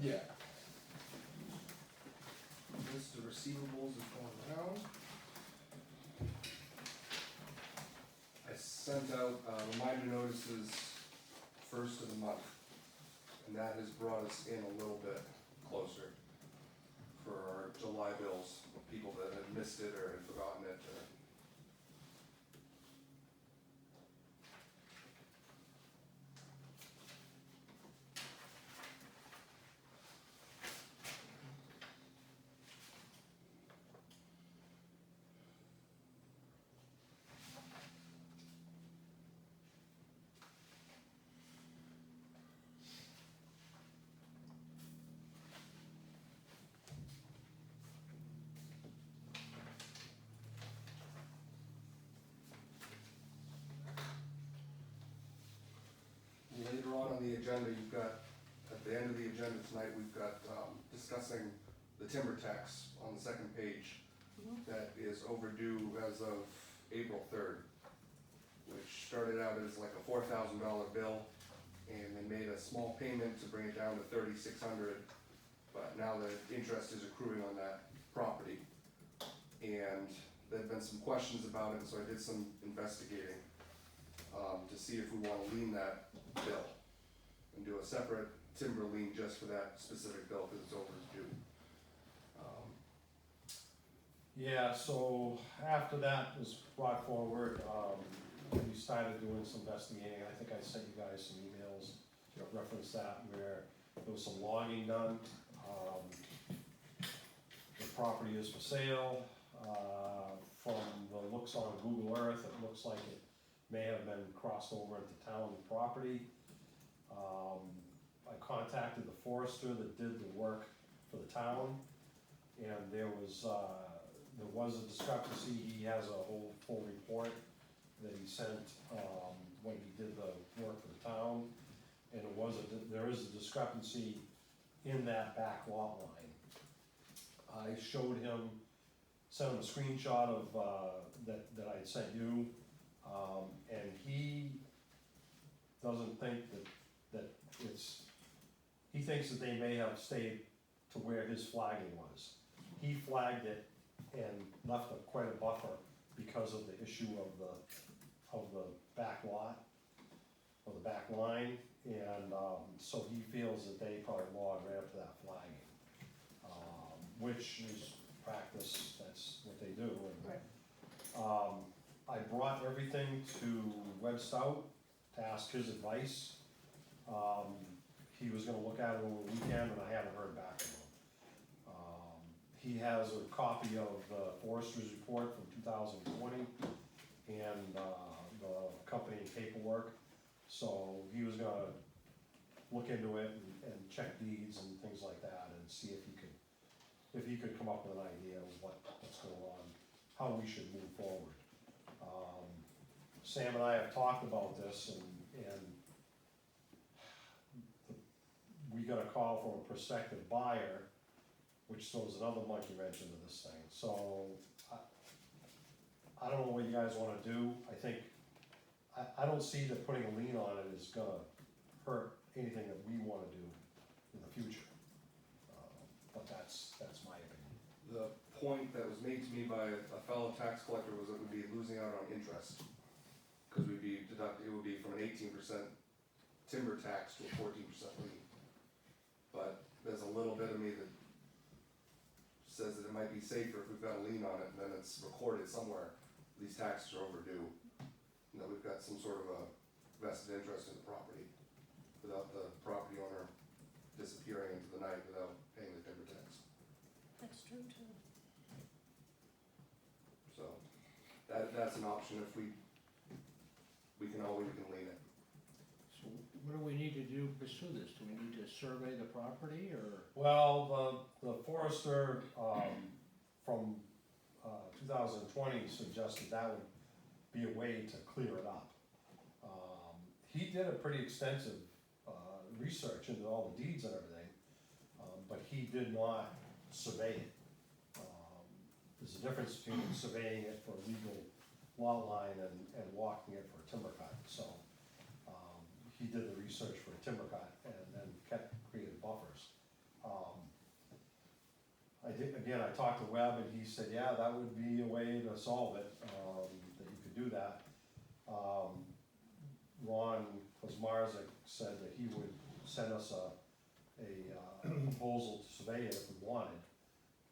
Yeah. List of receivables is going around. I sent out reminder notices first of the month, and that has brought us in a little bit closer for our July bills, people that had missed it or had forgotten it or. Later on the agenda, you've got, at the end of the agenda tonight, we've got discussing the timber tax on the second page. That is overdue as of April 3rd, which started out as like a $4,000 bill, and they made a small payment to bring it down to $3,600, but now the interest is accruing on that property. And there've been some questions about it, so I did some investigating to see if we want to lien that bill and do a separate timber lien just for that specific bill because it's overdue. Yeah, so after that was brought forward, we started doing some investigating. I think I sent you guys some emails to reference that, where there was some logging done. The property is for sale. From the looks on Google Earth, it looks like it may have been crossed over into town property. I contacted the forester that did the work for the town, and there was a discrepancy. He has a whole full report that he sent when he did the work for the town, and there is a discrepancy in that back lot line. I showed him, sent him a screenshot of that I had sent you, and he doesn't think that it's. He thinks that they may have stayed to where his flagging was. He flagged it and left quite a buffer because of the issue of the back lot, or the back line, and so he feels that they probably logged right up to that flagging, which is practice, that's what they do. And, Right. I brought everything to Web Stout to ask his advice. He was gonna look at it over the weekend, and I haven't heard back from him. He has a copy of the forester's report from 2020 and the company paperwork, so he was gonna look into it and check deeds and things like that, and see if he could come up with an idea of what's going on, how we should move forward. Sam and I have talked about this, and we got a call from a prospective buyer, which throws another monkey wrench into this thing. So I don't know what you guys wanna do. I think, I don't see that putting a lien on it is gonna hurt anything that we wanna do in the future. But that's my opinion. The point that was made to me by a fellow tax collector was that we'd be losing out on interest. Cause it would be from an 18% timber tax to a 14% lien. But there's a little bit of me that says that it might be safer if we've got a lien on it and then it's recorded somewhere, these taxes are overdue. And that we've got some sort of a vested interest in the property without the property owner disappearing into the night without paying the timber tax. That's true too. So that's an option if we can lean it. So what do we need to do to pursue this? Do we need to survey the property, or? Well, the forester, from 2020 suggested that would be a way to clear it up. He did a pretty extensive research into all the deeds and everything, but he did not survey it. There's a difference between surveying it for legal lot line and walking it for a timber cut. So he did the research for a timber cut and then created buffers. again, I talked to Webb and he said, yeah, that would be a way to solve it, that you could do that. Ron Kozmarzik said that he would send us a proposal to survey it if we wanted.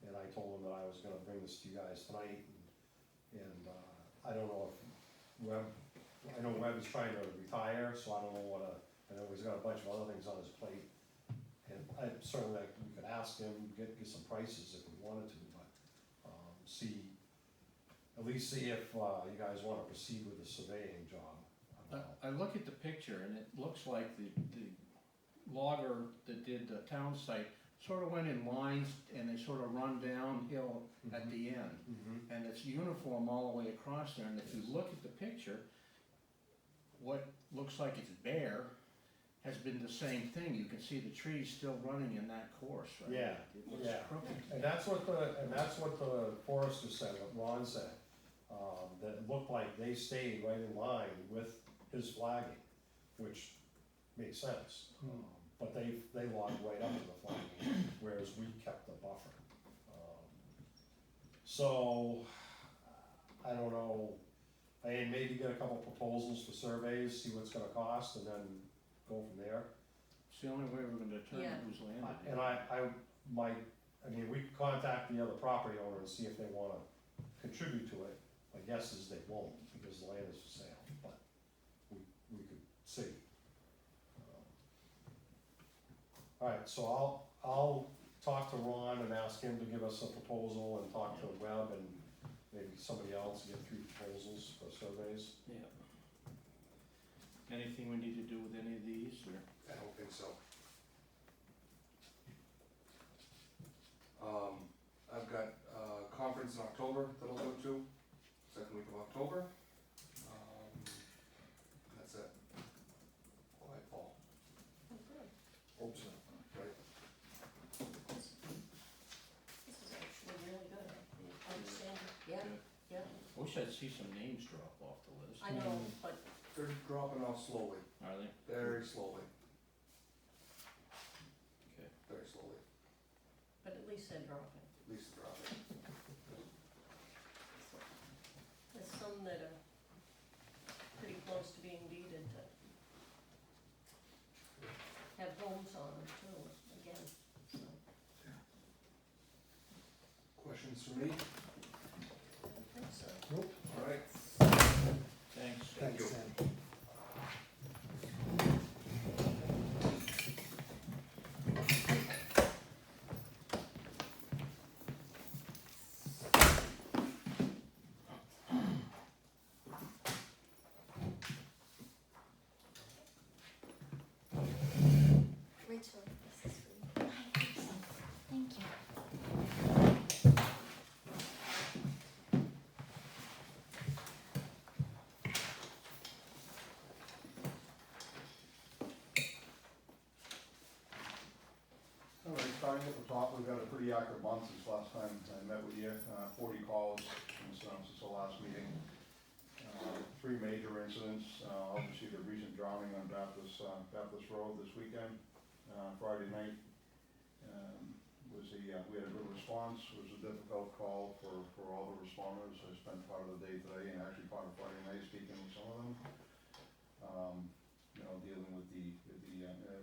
And I told him that I was gonna bring this to you guys tonight, and I don't know if Webb, I know Webb is trying to retire, so I don't know I know he's got a bunch of other things on his plate. And I certainly, we could ask him, get some prices if we wanted to, but, at least see if, you guys wanna proceed with the surveying job. I look at the picture and it looks like the logger that did the town site sort of went in lines and they sort of run downhill at the end. Mm-hmm. And it's uniform all the way across there, and if you look at the picture, what looks like it's bare has been the same thing. You can see the trees still running in that course, right? Yeah, It looks yeah. crooked. And that's what the forester said, what Ron said, that it looked like they stayed right in line with his flagging, which makes sense. But they logged right up to the flagging, whereas we kept the buffer. So, I don't know, maybe get a couple proposals for surveys, see what's gonna cost, and then go from there. It's the only way we're gonna determine Yeah. whose land it is. And we could contact the other property owner and see if they wanna contribute to it. My guess is they won't, because the land is for sale, but we could see. Alright, so I'll talk to Ron and ask him to give us a proposal, and talk to Webb and maybe somebody else, get 3 proposals for surveys. Yeah. Anything we need to do with any of these, or? I don't think so. I've got a conference in October that I'll go to, second week of October. That's it. All right, Paul. Oh, good. Hope so. Right. This is actually really good. I understand. Yeah, Yeah. yeah. Wish I'd see some names drop off the list. I know, but They're dropping off slowly, Are they? very slowly, Okay. very slowly, at least they're dropping. at least they're dropping. There's some that are pretty close to being deeded that have homes on them too, again, so. Questions for me? I don't think so. All right. Thanks. Thank you. Rachel, this is for you. Thank you. All right, starting at the top, we've got a pretty active month since last time I met with you, 40 calls since the last meeting. 3 major incidents, obviously the recent drowning on Baptist Road this weekend. Friday night we had a good response. It was a difficult call for all the responders. I spent part of the day today and actually part of Friday night speaking with some of them. Dealing with the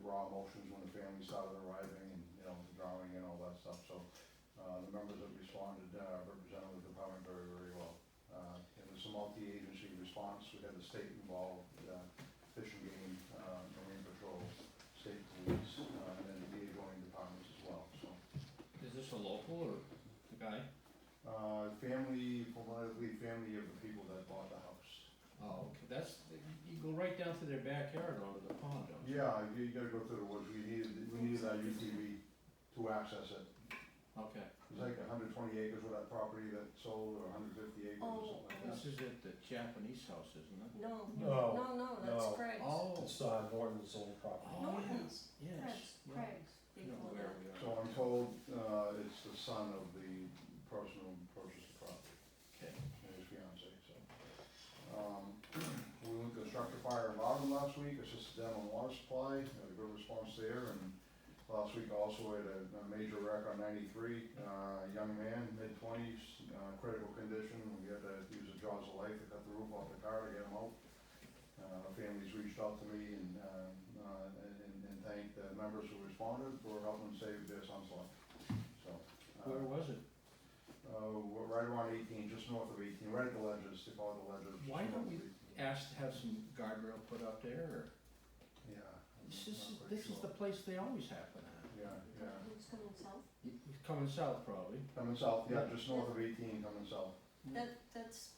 raw emotions when the family started arriving, and, the drowning and all that stuff. So, the members that responded, represented the department very, very well. It was a multi-agency response. We had the state involved, Fish and Game, Marine Patrol, state police, and then the adjoining departments as well, so. Is this a local or the guy? Family of the people that bought the house. Oh, okay, you go right down to their backyard onto the pond, don't you? Yeah, you gotta go through the woods. We needed our UTV to access it. Okay. It's like 120 acres of that property that sold, or 150 acres or something like that. This is at the Japanese house, isn't it? No, No, no, that's no. Craig's. Oh. It's Oh, Norton's old property. Norton's. Yes. Craig's, I know before where that. we are. So I'm told, it's the son of the person who purchased the property, Okay. and his fiance, so. We went to Structure Fire in Loudon last week, assisted them on water supply, had a good response there, and Last week also had a major wreck on 93, a young man, mid-20s, critical condition. We had to use the jaws of life to cut the roof off the car to get him out. The families reached out to me and thanked the members who responded for helping save their son's life. So. Where was it? Right around 18, just north of 18, right at the ledges, they call it the ledges. just Why don't north we of 18. ask to have some guardrail put up there, or? Yeah. This I'm not quite is sure. the place they always happen at. Yeah, yeah. Who's coming south? He's coming south probably. Coming south, yeah, just north of 18, coming south. That's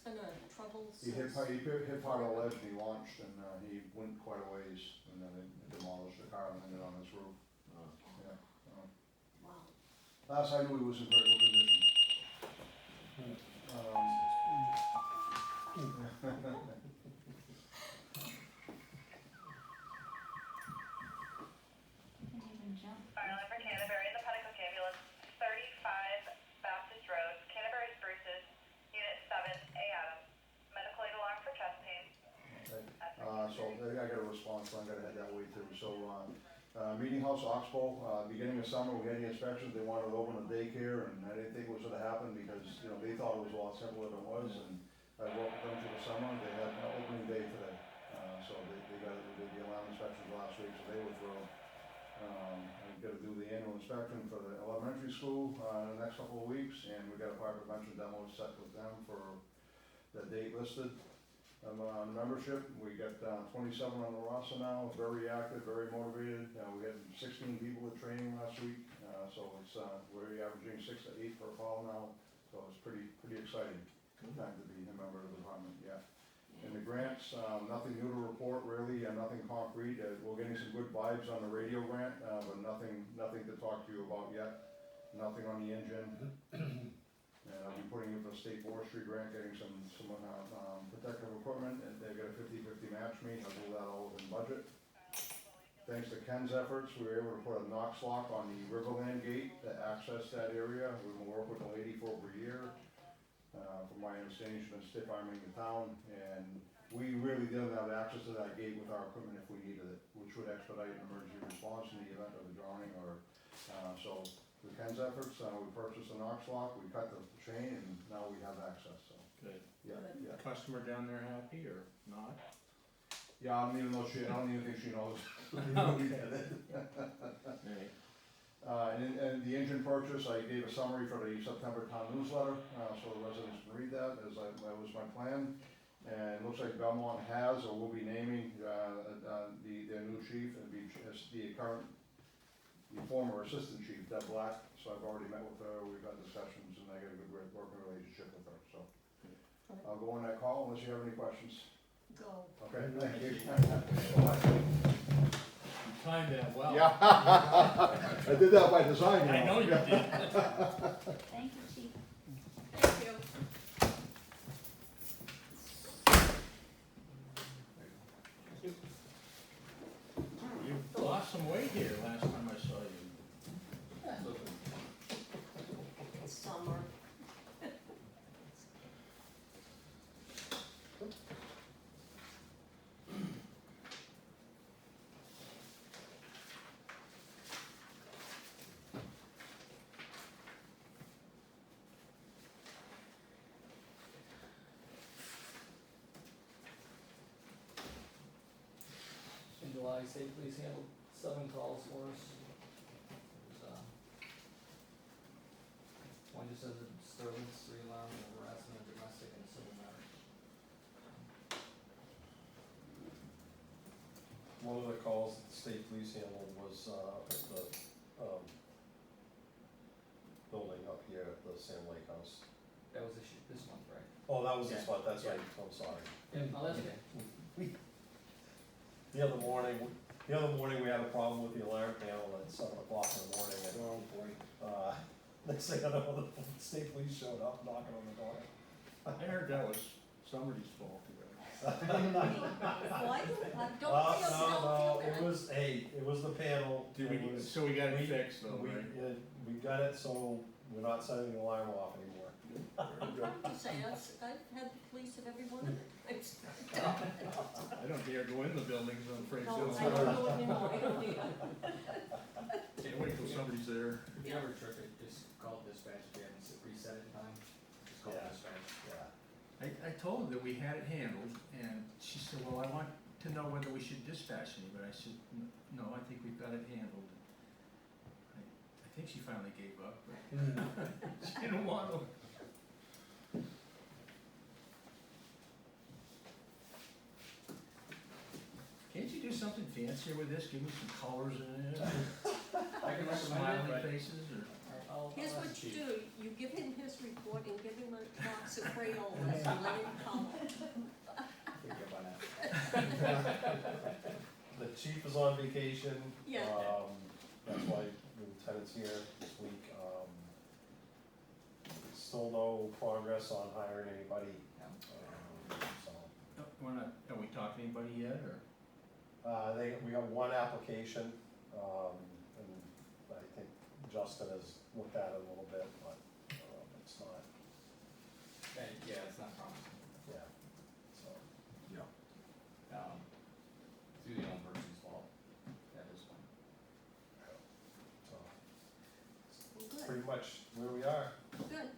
been a trouble He hit, since. he hit part of the ledge and he launched and he went quite a ways and then it demolished the car and landed on his roof. Yeah. Wow. Last I knew he was in critical condition. Even jump. Fireline for Canterbury, the Pedicle Ambulance, 35 Baptist Road, Canterbury Spruces, Unit 7, A Adams. Medical aid alarm for chest pain. Okay. So I got a response, so I'm gonna head that way too. So, Meeting House Oxbow, beginning of summer, we had the inspections, they wanted to open a daycare, and I didn't think it was gonna happen because, you know, they thought it was a lot simpler than it was, and I worked with them through the summer, they had an opening day today. So they did the alarm inspections last week, so they were thrilled. We've gotta do the annual inspection for the elementary school, in the next couple of weeks, and we got a fire prevention demo set with them for the date listed. On membership, we got 27 on the roster now, very active, very motivated. We had 16 people at training last week, so it's, we're averaging 6 to 8 per call now, so it's pretty exciting time to be a member of the department, yeah. And the grants, nothing new to report really, nothing concrete. We're getting some good vibes on the radio grant, but nothing to talk to you about yet. Nothing on the engine. And I'll be putting in for state forestry grant, getting some protective equipment, and they've got a 50-50 match me, I'll do that all within budget. Thanks to Ken's efforts, we were able to put a Knox lock on the Riverland gate to access that area. We've been working with the lady for over a year. From my understanding, she's been stiff arming the town, and we really didn't have access to that gate with our equipment if we needed it, which would expedite an emergency response in the event of a drowning or, so. With Ken's efforts, we purchased a Knox lock, we cut the chain, and now we have access, so, Good. yeah, yeah. Customer down there happy or not? Yeah, I don't even think she knows. Right. And the engine purchase, I gave a summary for the September town newsletter, so the residents can read that, that was my plan. And it looks like Belmont has, or will be naming, their new chief, and the former assistant chief, Deb Black, so I've already met with her, we've had discussions, and I got a good working relationship with her, so. I'll go on that call unless you have any questions. Go. Okay, thank you. You timed that well. Yeah. I did that by design, I know you did. Thank you, chief. Thank you. You lost some weight here last time I saw you. It's summer. In July, state police handled 7 calls for us. One just says a disturbance, 3 alarm, and harassment, domestic, and civil matter. One of the calls that the state police handled was, at the, building up here at the Sam Lake House. That was this month, right? Oh, that was the Yeah. spot, that's Yeah. right, I'm sorry. Yeah, oh, that's okay. The other morning, we had a problem with the alarm panel at 7 o'clock in the morning, and, Oh, boy. next thing I know, the state police showed up knocking on the door. I heard that was somebody's fault. Why don't No, it was the panel. It was- So we got we- it fixed though, We, right? we got it, so we're not setting the alarm off anymore. I'm proud to say, I've had the police at every one of the times. I don't dare go in the buildings, I'm afraid No, so. I don't know, I don't either. somebody's there. If you ever trip it, just call dispatch again, reset it in time, just call Yeah. dispatch. Yeah. I told her that we had it handled, and she said, well, I want to know whether we should dispatch anybody. I said, no, I think we've got it handled. I think she finally gave up, but she didn't want to. Can't you do something fancier with this? Give me some colors in it, I can recommend it, smiley but faces, or? Here's what you do, you give him his report and give him a box of Crayolas and let him color. Think about that. The chief is on vacation. Yeah. That's why the lieutenant's here this week. Still no progress on hiring anybody, so. We're not, are we talking to anybody yet, or? We got one application, and I think Justin has looked at it a little bit, but, it's not, Yeah, it's not promising. yeah, so. It's usually the young person's fault at this point. So, Well, good, pretty much where we are. good.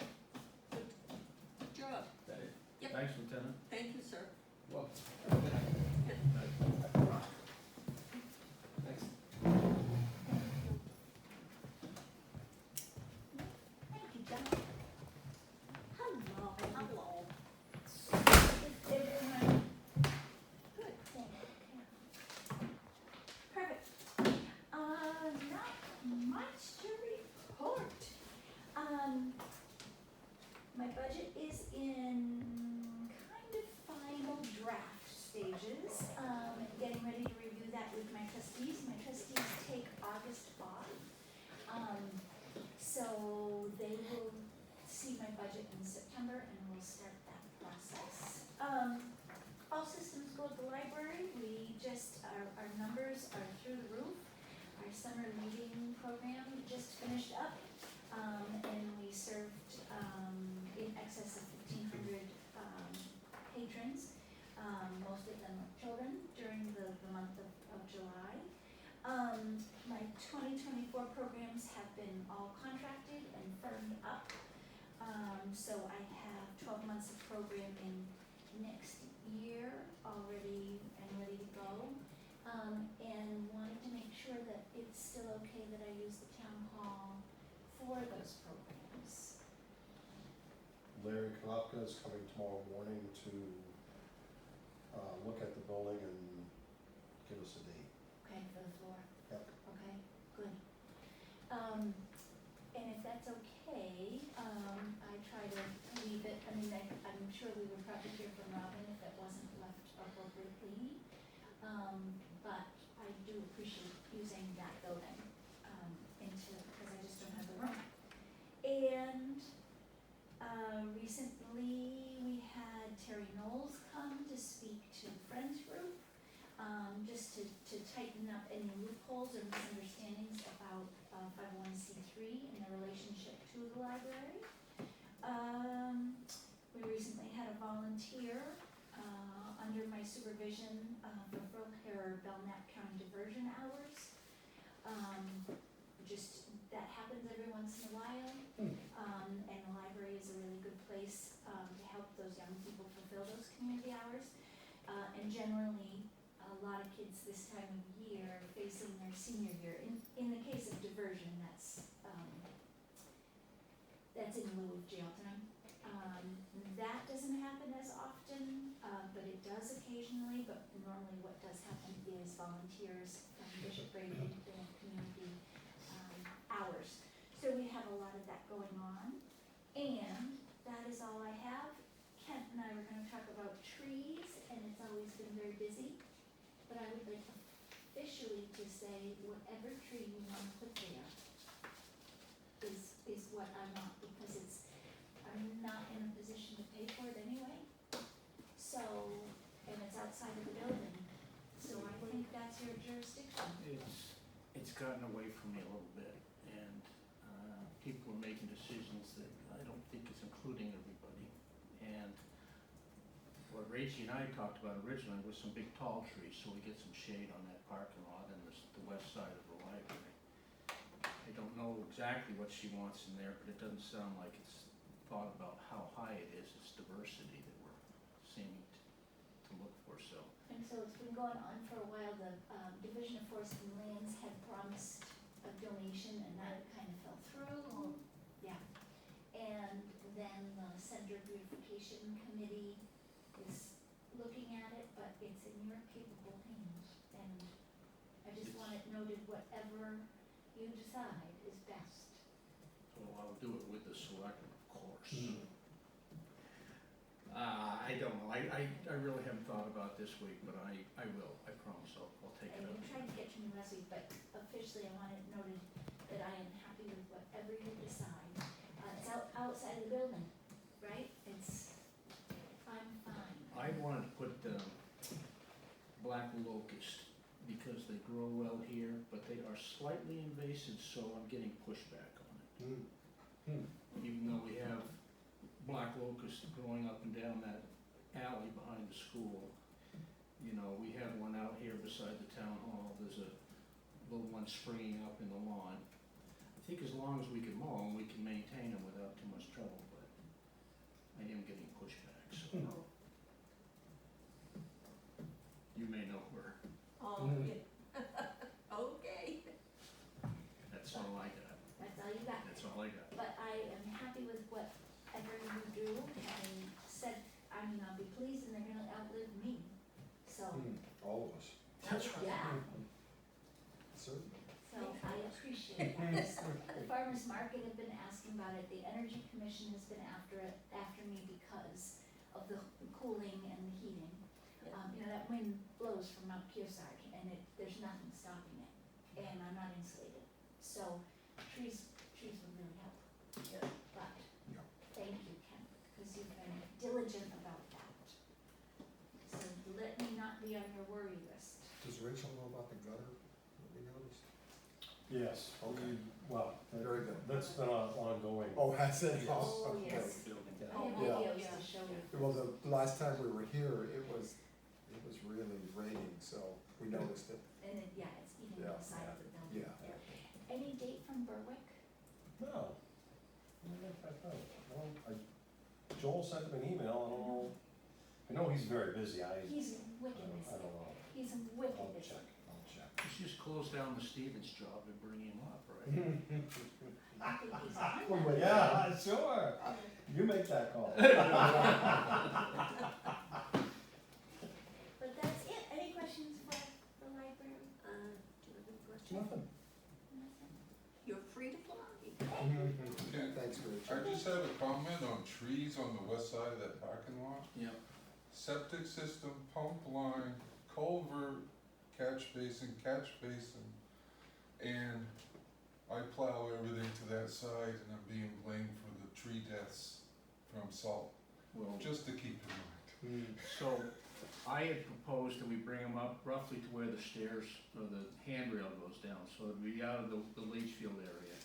Good job. Is that it? Yep. Thanks, Lieutenant. Thank you, sir. Well. Thanks. Thank you, John. Hello. Hello. Is everyone Good. thank you. Perfect. Not much to report. My budget is in kind of final draft stages. Getting ready to review that with my trustees. My trustees take August off. So they will see my budget in September and we'll start that process. All systems go at the library. We just, our numbers are through the roof. Our summer reading program just finished up. And we served, in excess of 1,500, patrons. Most of them are children during the month of July. My 2024 programs have been all contracted and firmed up. So I have 12 months of programming next year already and ready to go. And wanted to make sure that it's still okay that I use the town hall for those programs. Larry Konopka is coming tomorrow morning to, look at the building and give us a date. Okay, for the floor? Yep. Okay, good. And if that's okay, I try to leave it, I mean, I'm sure we would probably hear from Robin if it wasn't left appropriately. But I do appreciate using that building, because I just don't have the room. And, recently we had Terry Knowles come to speak to the Friends Group, just to tighten up any loopholes or misunderstandings about 501c3 and their relationship to the library. We recently had a volunteer, under my supervision, fulfill her Belknap County diversion hours. Just, that happens every once in a while. And the library is a really good place, to help those young people fulfill those community hours. And generally, a lot of kids this time of year facing their senior year. In the case of diversion, that's in lieu of jail time. That doesn't happen as often, but it does occasionally, but normally what does happen is volunteers from Bishop Brady and community, hours. So we have a lot of that going on, and that is all I have. Kent and I were gonna talk about trees, and it's always been very busy, but I would like officially to say whatever tree you want to put there is what I want, because I'm not in a position to pay for it anyway. So, and it's outside of the building, so I think that's your jurisdiction. It's gotten away from me a little bit, and, people are making decisions that I don't think is including everybody. And what Rachie and I talked about originally was some big tall trees, so we get some shade on that parking lot and the west side of the library. I don't know exactly what she wants in there, but it doesn't sound like it's thought about how high it is, it's diversity that we're seeming to look for, so. And so it's been going on for a while. The Division of Forest and Lands had promised a donation and that kind of fell through. Yeah. And then the Center Beautification Committee is looking at it, but it's in your capable hands. And I just want it noted, whatever you decide is best. So I'll do it with the selectmen, of course. I don't know, I really haven't thought about this week, but I will, I promise, I'll take it And up. we tried to get to me last week, but officially I want it noted that I am happy with whatever you decide. It's outside of the building, right? I'm fine. I wanted to put black locust, because they grow well here, but they are slightly invasive, so I'm getting pushback on it. Even though we have black locust growing up and down that alley behind the school. You know, we have one out here beside the town hall, there's a little one springing up in the lawn. I think as long as we can mow them, we can maintain them without too much trouble, but I am getting pushback, so. You may know her, Oh, yeah. Okay. that's all I got, That's all you got. that's all I got. But I am happy with whatever you do, and said, I'll be pleased and they're gonna outlive me, so. All of us. That's right. Yeah, Certainly. so I appreciate that. The farmer's market have been asking about it, the Energy Commission has been after me because of the cooling and the heating. That wind blows from Mount Kearsarge and there's nothing stopping it, and I'm not insulated, so trees would really help. Yeah. But, Yeah. thank you, Ken, because you've been diligent about that. So let me not be on your worry list. Does Rachel know about the gutter that we noticed? Yes, Okay. well, Very good. that's been ongoing. Oh, has it? Yes. Oh, Okay. yes. Yeah. I have Yeah. videos to show you. Well, the last time we were here, it was really raining, so we noticed it. And it's eating Yeah. the side of the building. Yeah. Any date from Berwick? No. Joel sent him an email, I don't know, I know he's very busy, I He's wicked don't busy. know, He's wicked I'll busy. check. We should just close down the Stevens job and bring him up, right? I think he's on that. Yeah, sure, you make that call. But that's it. Any questions for the library? Do you have any questions? Nothing. Nothing? You're free to fly. Thanks, Rachel. I just had a comment on trees on the west side of that parking lot. Yeah. Septic system, pump line, culvert, catch basin, and I plow everything to that side and I'm being blamed for the tree deaths from salt, Well, just to keep in mind. so I had proposed that we bring them up roughly to where the stairs or the handrail goes down, so it'd be out of the leach field area.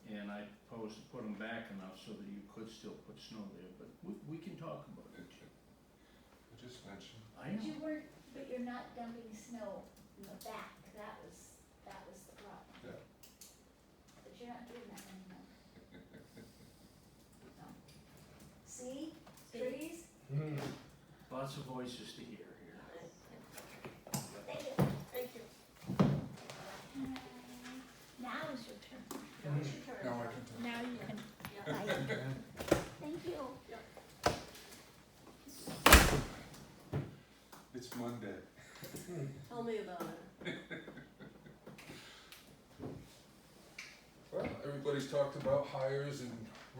And I proposed to put them back enough so that you could still put snow there, but we can talk about it. I just mentioned. I know. But you're not dumping snow in the back. That was the problem. Yeah. But you're not doing that anymore. No. See? Trees? Lots of voices to hear here. Thank you. Thank you. Now is your turn. Now it's your turn. Now I can tell. Now you can. Yeah. Thank you. It's Monday. Tell me about it. Well, everybody's talked about hires and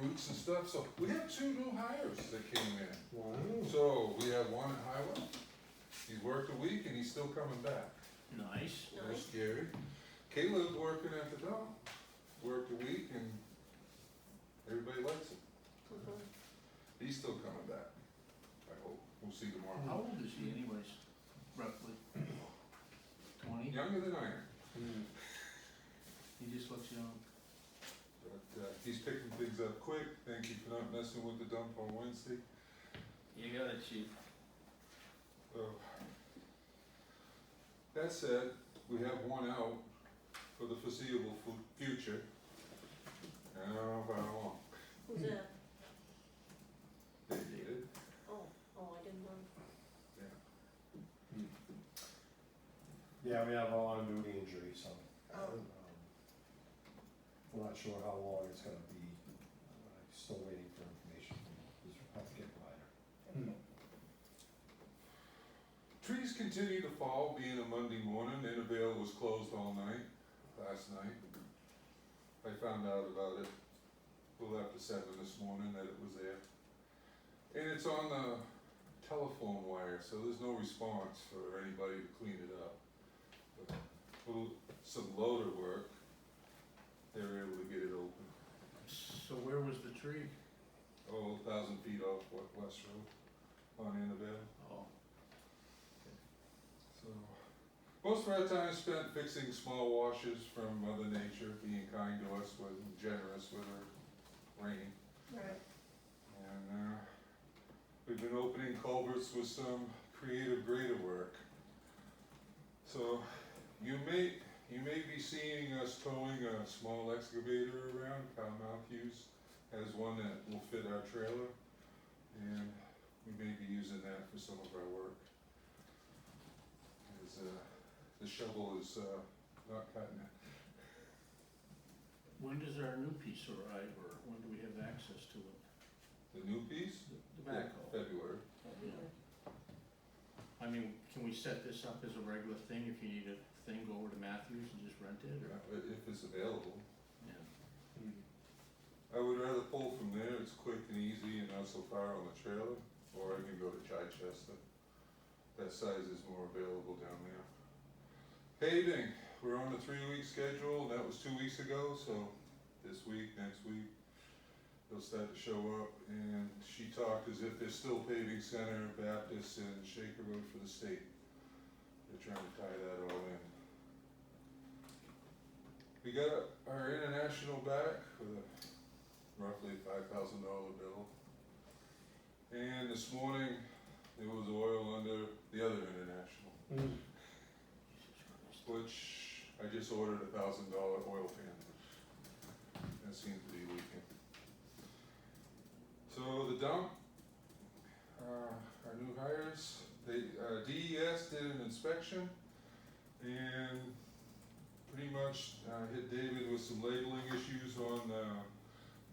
routes and stuff, so we have 2 new hires that came in. Wow. So we have one at Highway, he's worked a week and he's still coming back. Nice. That's scary. Caleb's working at the dump, worked a week and everybody likes it. Mhm. He's still coming back, I hope. We'll see How tomorrow. old is he anyways, roughly? 20? Younger than I am, He just looks young. but he's picking things up quick. Thank you for not messing with the dump on Wednesday. You got it, chief. That said, we have one out for the foreseeable future. By how long? Who's that? They did. Oh, I didn't know. Yeah, we have an on-duty injury, so, Oh. we're not sure how long it's gonna be. Still waiting for information from his healthcare provider. Trees continue to fall, being a Monday morning. Annabelle was closed all night, last night. I found out about it a little after 7 this morning that it was there. And it's on the telephone wire, so there's no response for anybody to clean it up. But some loader work, they were able to get it open. So where was the tree? Oh, 1,000 feet off West Road on Annabelle. Oh, So, most of our time spent fixing small washes from Mother Nature, being kind to us, with generous with her rain. Right. And we've been opening culverts with some creative grader work. So you may be seeing us towing a small excavator around. Kyle Matthews has one that will fit our trailer, and we may be using that for some of our work. As the shovel is not cutting it. when does our new piece arrive, or when do we have access to it? The new piece? The backhoe? February. I mean, can we set this up as a regular thing, if you need a thing, go over to Matthews and just rent it, or? If it's available. Yeah. I would rather pull from there, it's quick and easy and not so far on the trailer, or I can go to Chichester. That size is more available down there. Paving, we're on the 3-week schedule, and that was 2 weeks ago, so this week, next week, they'll start to show up. And she talked as if they're still paving Center, Baptist, and Shaker Road for the state. They're trying to tie that all in. We got our international back with a roughly $5,000 bill. And this morning, there was oil under the other international, which I just ordered a $1,000 oil pan. That seems to be leaking. So the dump, our new hires, DES did an inspection and pretty much hit David with some labeling issues on the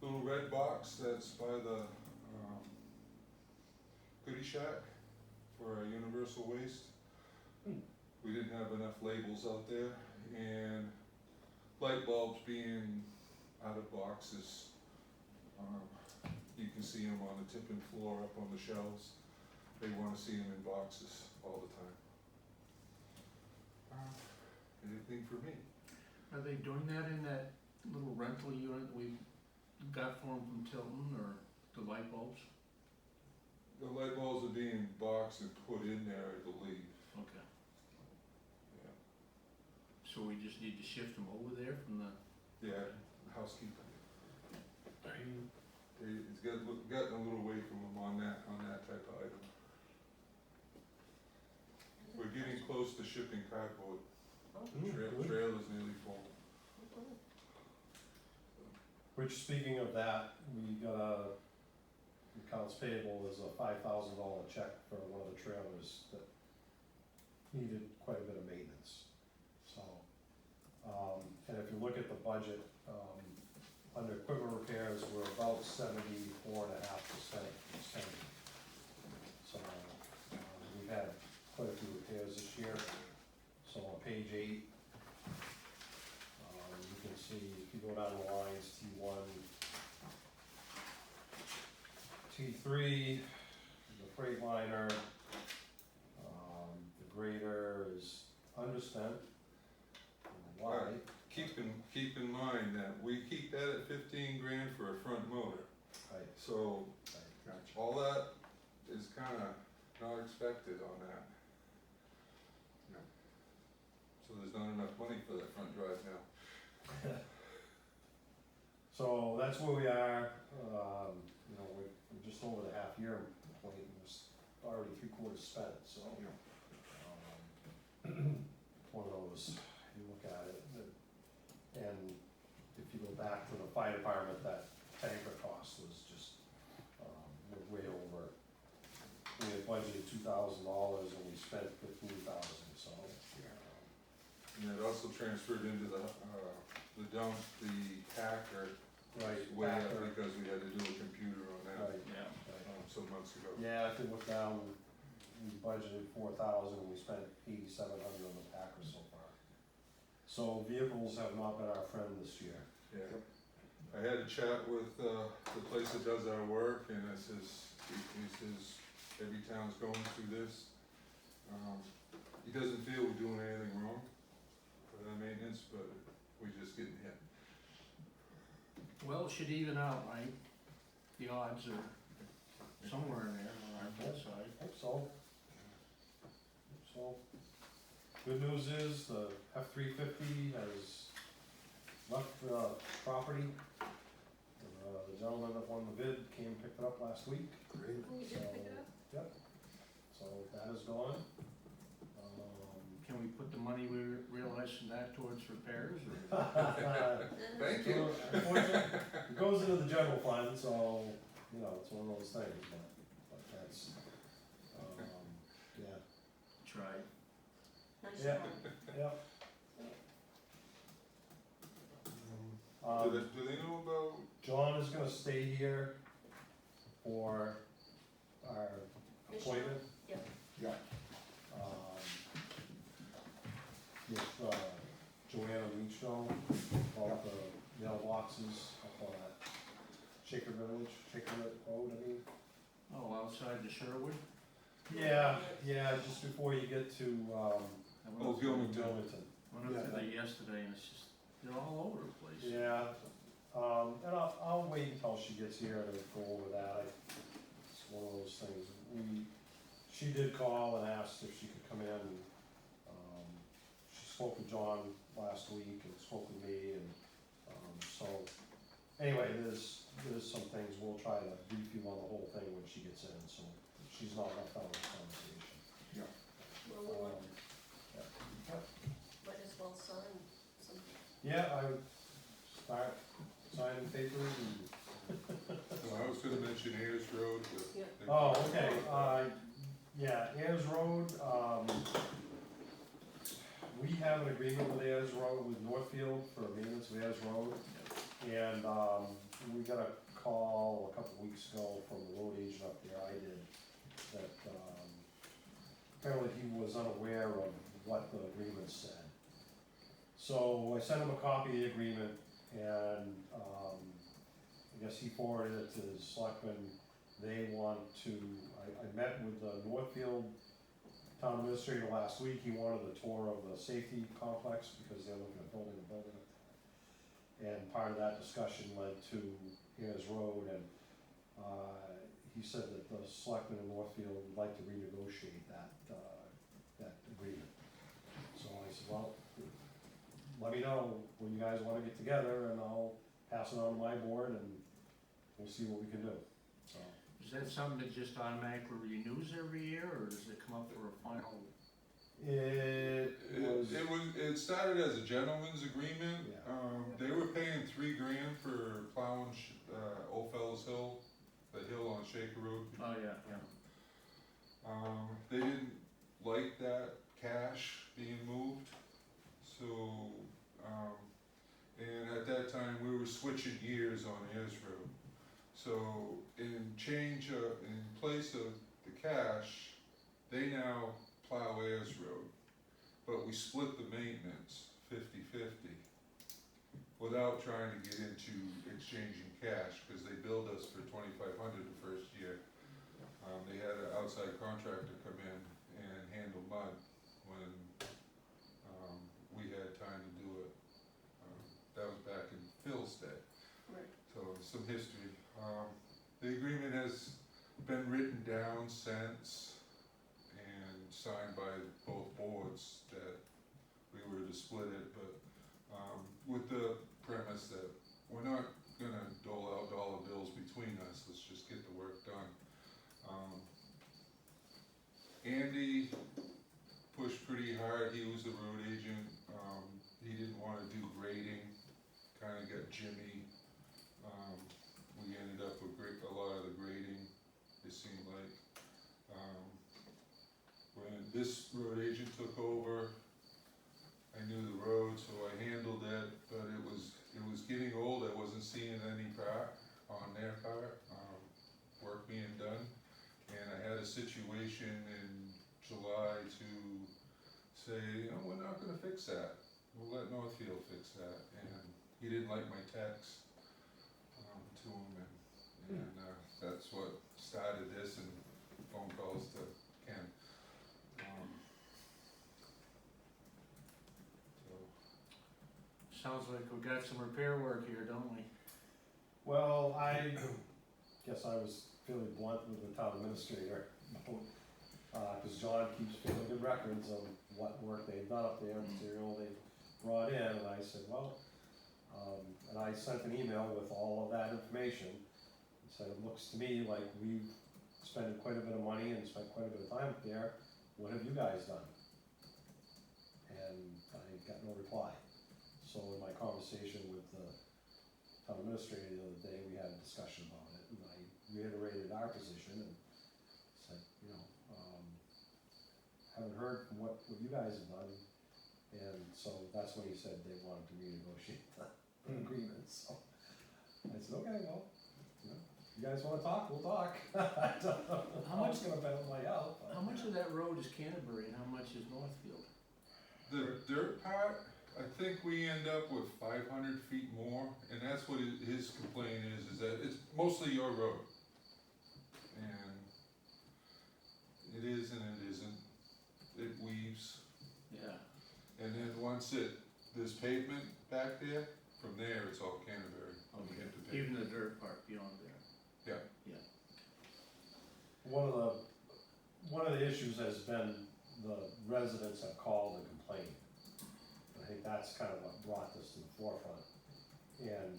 little red box that's by the goodie shack for our universal waste. We didn't have enough labels out there, and light bulbs being out of boxes, you can see them on the tipping floor up on the shelves. They wanna see them in boxes all the time. Anything for me? Are they doing that in that little rental unit we got for them from Tilton, or the light bulbs? The light bulbs are being boxed and put in there, I believe. Okay. Yeah. So we just need to shift them over there from the? Yeah, housekeeper. It's gotten a little away from them on that type of item. We're getting close to shipping cardboard. Trailer's nearly full. Which, speaking of that, we got a accounts payable, is a $5,000 check for one of the trailers that needed quite a bit of maintenance. So, and if you look at the budget, under equipment repairs, we're about 74.5% spending. So, we've had quite a few repairs this year. So on page 8, you can see, if you go down the lines, T1, T3, the Freightliner, the grader is underspent. Why? Keep in mind that we keep that at 15 grand for a front motor. Right. So Right. all that is kinda not expected on that. So there's not enough money for that front drive now. So that's where we are, you know, we're just over the half year point, and we're already 3/4 spent, so. One of those, you look at it, and if you go go back to the fire department, that tanker cost was just, way over. We had budgeted $2,000 and we spent $15,000, so. And it also transferred into the dump, the packer, Right, way up Packer. because we had to do a computer on that, Right, Yeah. some months ago. yeah, if it went down, we budgeted 4,000 and we spent 8,700 on the Packer so far. So vehicles have not been our friend this year. Yeah. I had a chat with, the place that does our work, and it says, every town's going through this. He doesn't feel we're doing anything wrong for the maintenance, but we're just getting hit. Well, it should even out, right? The odds are somewhere in there on our good side. Hope so. So, good news is the F-350 has left the property. The gentleman that won the bid came and picked it up last week. Great. We did pick it up? Yep. So that is gone. Can we put the money we realized from that towards repairs or? Thank you. Unfortunately, it goes into the general fund, so, you know, it's one of those things, but that's, yeah. Try. Nice Yeah. try. Yep. Do they know about, John is gonna stay here for our appointment. Yep. Yeah, With Joanna Leachville, about the mailboxes up on that Shaker Road, I mean. Oh, outside the Sherwood? Yeah, just before you get to, I went oh, up- Gilmanton? Wilmington. Went up to there yesterday and it's just, they're all over the place. Yeah, and I'll wait until she gets here to go over that. It's one of those things. She did call and asked if she could come in. She spoke with John last week and spoke with me, and, so, anyway, there's some things, we'll try to brief you on the whole thing when she gets in, so she's not left out of the conversation. Well, we'll Yeah. might as well sign something. Yeah, I would start signing papers and. I was gonna mention Ayers Road, but. Yeah. Oh, okay, yeah, Ayers Road, we have an agreement with Ayers Road, with Northfield for maintenance of Ayers Road. And, we got a call a couple weeks ago from the road agent up there, I did, that, apparently he was unaware of what the agreement said. So I sent him a copy of the agreement, and, I guess he forwarded it to his selectmen. They want to, I met with the Northfield town administrator last week. He wanted a tour of the safety complex because they're looking at building a building up there. And part of that discussion led to Ayers Road, and, he said that the selectmen in Northfield would like to renegotiate that agreement. So I said, well, let me know when you guys wanna get together, and I'll pass it on to my board, and we'll see what we can do, so. Is that something that just automatically renews every year, or does it come up for a final? It started as a gentleman's agreement. Yeah. They were paying $3,000 for plowing, Old Fellows Hill, the hill on Shaker Road. Oh, yeah. They didn't like that cash being moved, so, and at that time, we were switching gears on Ayers Road. So, in place of the cash, they now plow Ayers Road, but we split the maintenance 50-50 without trying to get into exchanging cash, because they billed us for $2,500 the first year. They had an outside contractor come in and handle mud when we had time to do it. That was back in Phil's day. Right. So some history. The agreement has been written down since and signed by both boards that we were to split it, but with the premise that we're not gonna dole out dollar bills between us, let's just get the work done. Andy pushed pretty hard, he was the road agent, he didn't wanna do grading, kinda got Jimmy, we ended up with a lot of the grading, it seemed like. When this road agent took over, I knew the road, so I handled it, but it was getting old, I wasn't seeing any part on their part, work being done. And I had a situation in July to say, oh, we're not gonna fix that, we'll let Northfield fix that, and he didn't like my text, to him, and that's what started this, and phone calls to Ken. So, Sounds like we got some repair work here, don't we? Well, I guess I was fairly blunt with the town administrator, cause John keeps fairly good records of what work they've done up there, material they brought in, and I said, well, and I sent an email with all of that information. And said, it looks to me like we've spent quite a bit of money and spent quite a bit of time up there, what have you guys done? And I got no reply. So in my conversation with the town administrator the other day, we had a discussion about it, and I reiterated our position and said, haven't heard from what you guys have done. And so that's when he said they wanted to renegotiate the agreement, so I said, okay, well, you guys wanna talk, we'll talk. I don't know how much gonna play out. How much of that road is Canterbury and how much is Northfield? the dirt part, I think we end up with 500 feet more, and that's what his complaint is that it's mostly your road. And it is and it isn't, it weaves, Yeah. and then once there's pavement back there, from there it's all Canterbury. when we Okay. get to pavement. Even the dirt part beyond there. One of the issues has been the residents have called and complained. I think that's kind of what brought this to the forefront. And,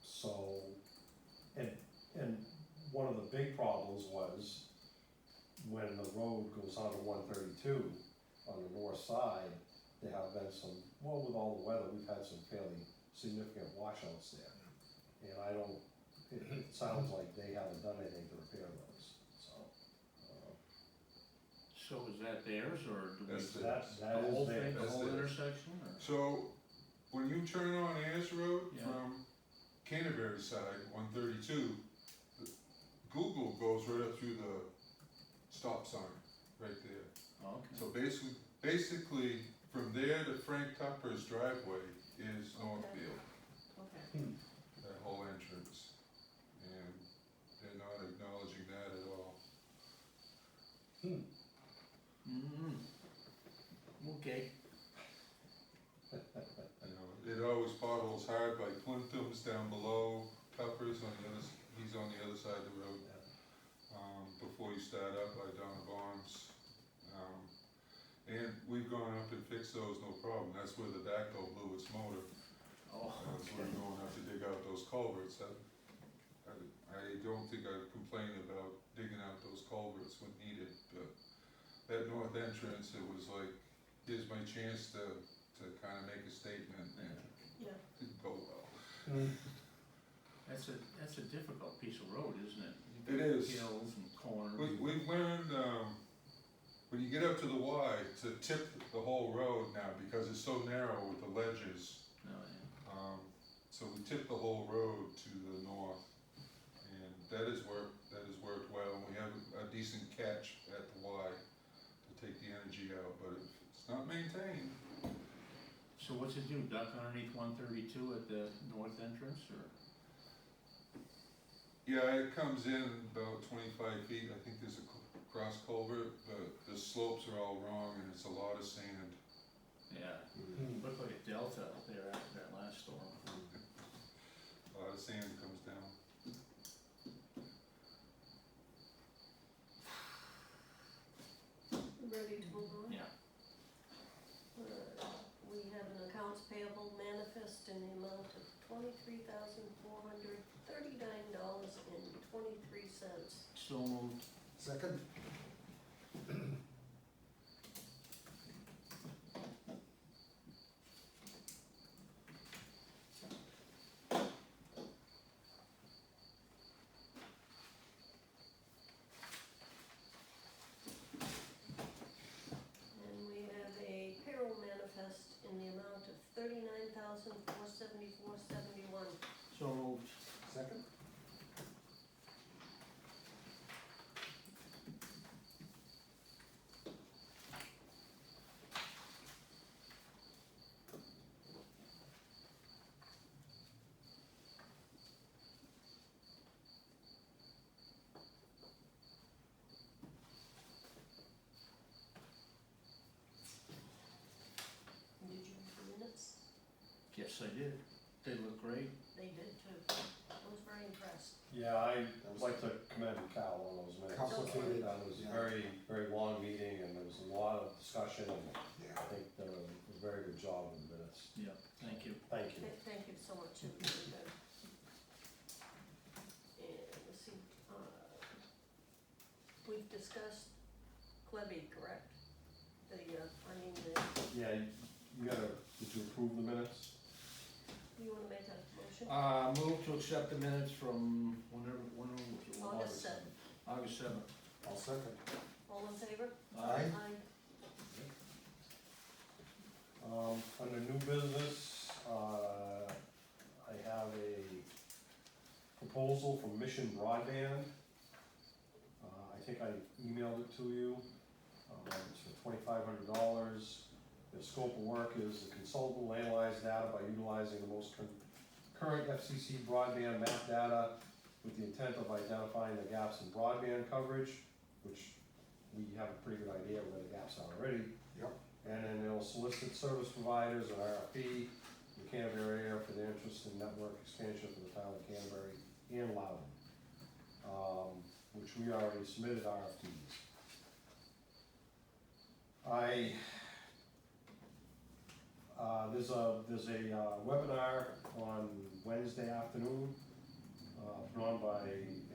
so, and one of the big problems was when the road goes onto 132 on the north side, there have been some, well, with all the weather, we've had some fairly significant washouts there. And it sounds like they haven't done anything to repair those, so. So is that theirs or do we? That's the- That The is whole there. thing, the That's whole theirs. intersection or? So, when you turn on Ayers Road Yeah. from Canterbury side, 132, Google goes right up through the stop sign, right there. Oh, okay. So basically, from there to Frank Tupper's driveway is Northfield, Okay. that whole entrance. And they're not acknowledging that at all. Mm-hmm. Okay. It always potholes hard by Clinton's down below, Tupper's he's on the other side of the road. Before you start up by Donna Barnes. And we've gone up and fixed those, no problem, that's where the backhoe blew its motor. Oh, That's where we're going to have to dig out those culverts. I don't think I've complained about digging out those culverts when needed, but that north entrance, it was like, here's my chance to kind of make a statement, and Yeah. it didn't go well. that's a difficult piece of road, isn't it? It is. Hills and corners. We've learned, when you get up to the Y, to tip the whole road now, because it's so narrow with the ledges. Oh, yeah. So we tip the whole road to the north, and that has worked well, and we have a decent catch at the Y to take the energy out, but if it's not maintained, So what's it do, duck underneath 132 at the north entrance or? yeah, it comes in about 25 feet, I think there's a cross culvert, but the slopes are all wrong and it's a lot of sand. Yeah, looked like a delta out there after that last storm. A lot of sand comes down. Ready to move on? Yeah. We have an accounts payable manifest in the amount of $23,439.23. So moved. Second? $74.71. So moved. Second? Did you read the minutes? Yes, I did. They look great. They did too. I was very impressed. Yeah, I'd like to commend Cal on those minutes. Complicated, That was a yeah. very, very long meeting and there was a lot of discussion and Yeah. I think there was a very good job in the minutes. Yeah, thank you. Thank you. Thank you so much, it was really good. And let's see, we've discussed Clevy, correct? Yeah, you gotta, did you approve the minutes? You wanna make a motion? Move to accept the minutes from when was it? August 7th. August 7th. I'll second. All in favor? Aye. Under new business, I have a proposal from Mission Broadband. I think I emailed it to you. It's for $2,500. The scope of work is the consultant will analyze data by utilizing the most current FCC broadband map data with the intent of identifying the gaps in broadband coverage, which we have a pretty good idea where the gaps are already. Yep. And then they'll solicit service providers, an RFP, in the Canterbury area for their interest in network expansion for the town of Canterbury and Loudon, which we already submitted RFPs. There's a webinar on Wednesday afternoon, put on by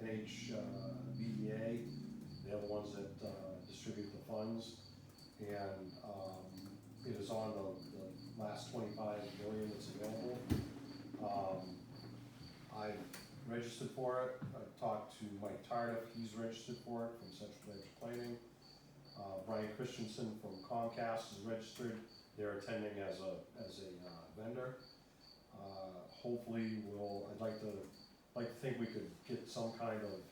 NHVDA. They're the ones that distribute the funds, and it is on the last 25 million that's available. I registered for it. I talked to Mike Tardif, he's registered for it from Central Edge Planning. Brian Christensen from Comcast is registered. They're attending as a vendor. Hopefully I'd like to think we could get some kind of,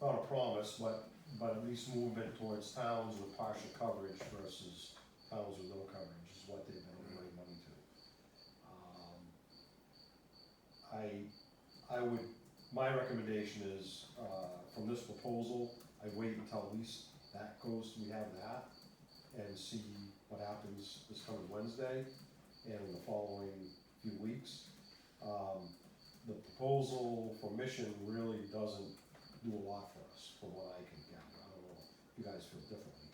not a promise, but at least movement towards towns with partial coverage versus towns with no coverage is what they've been awarding money to. My recommendation is, from this proposal, I wait until at least that goes, we have that, and see what happens this coming Wednesday and in the following few weeks. The proposal for Mission really doesn't do a lot for us, from what I can gather. I don't know if you guys feel differently.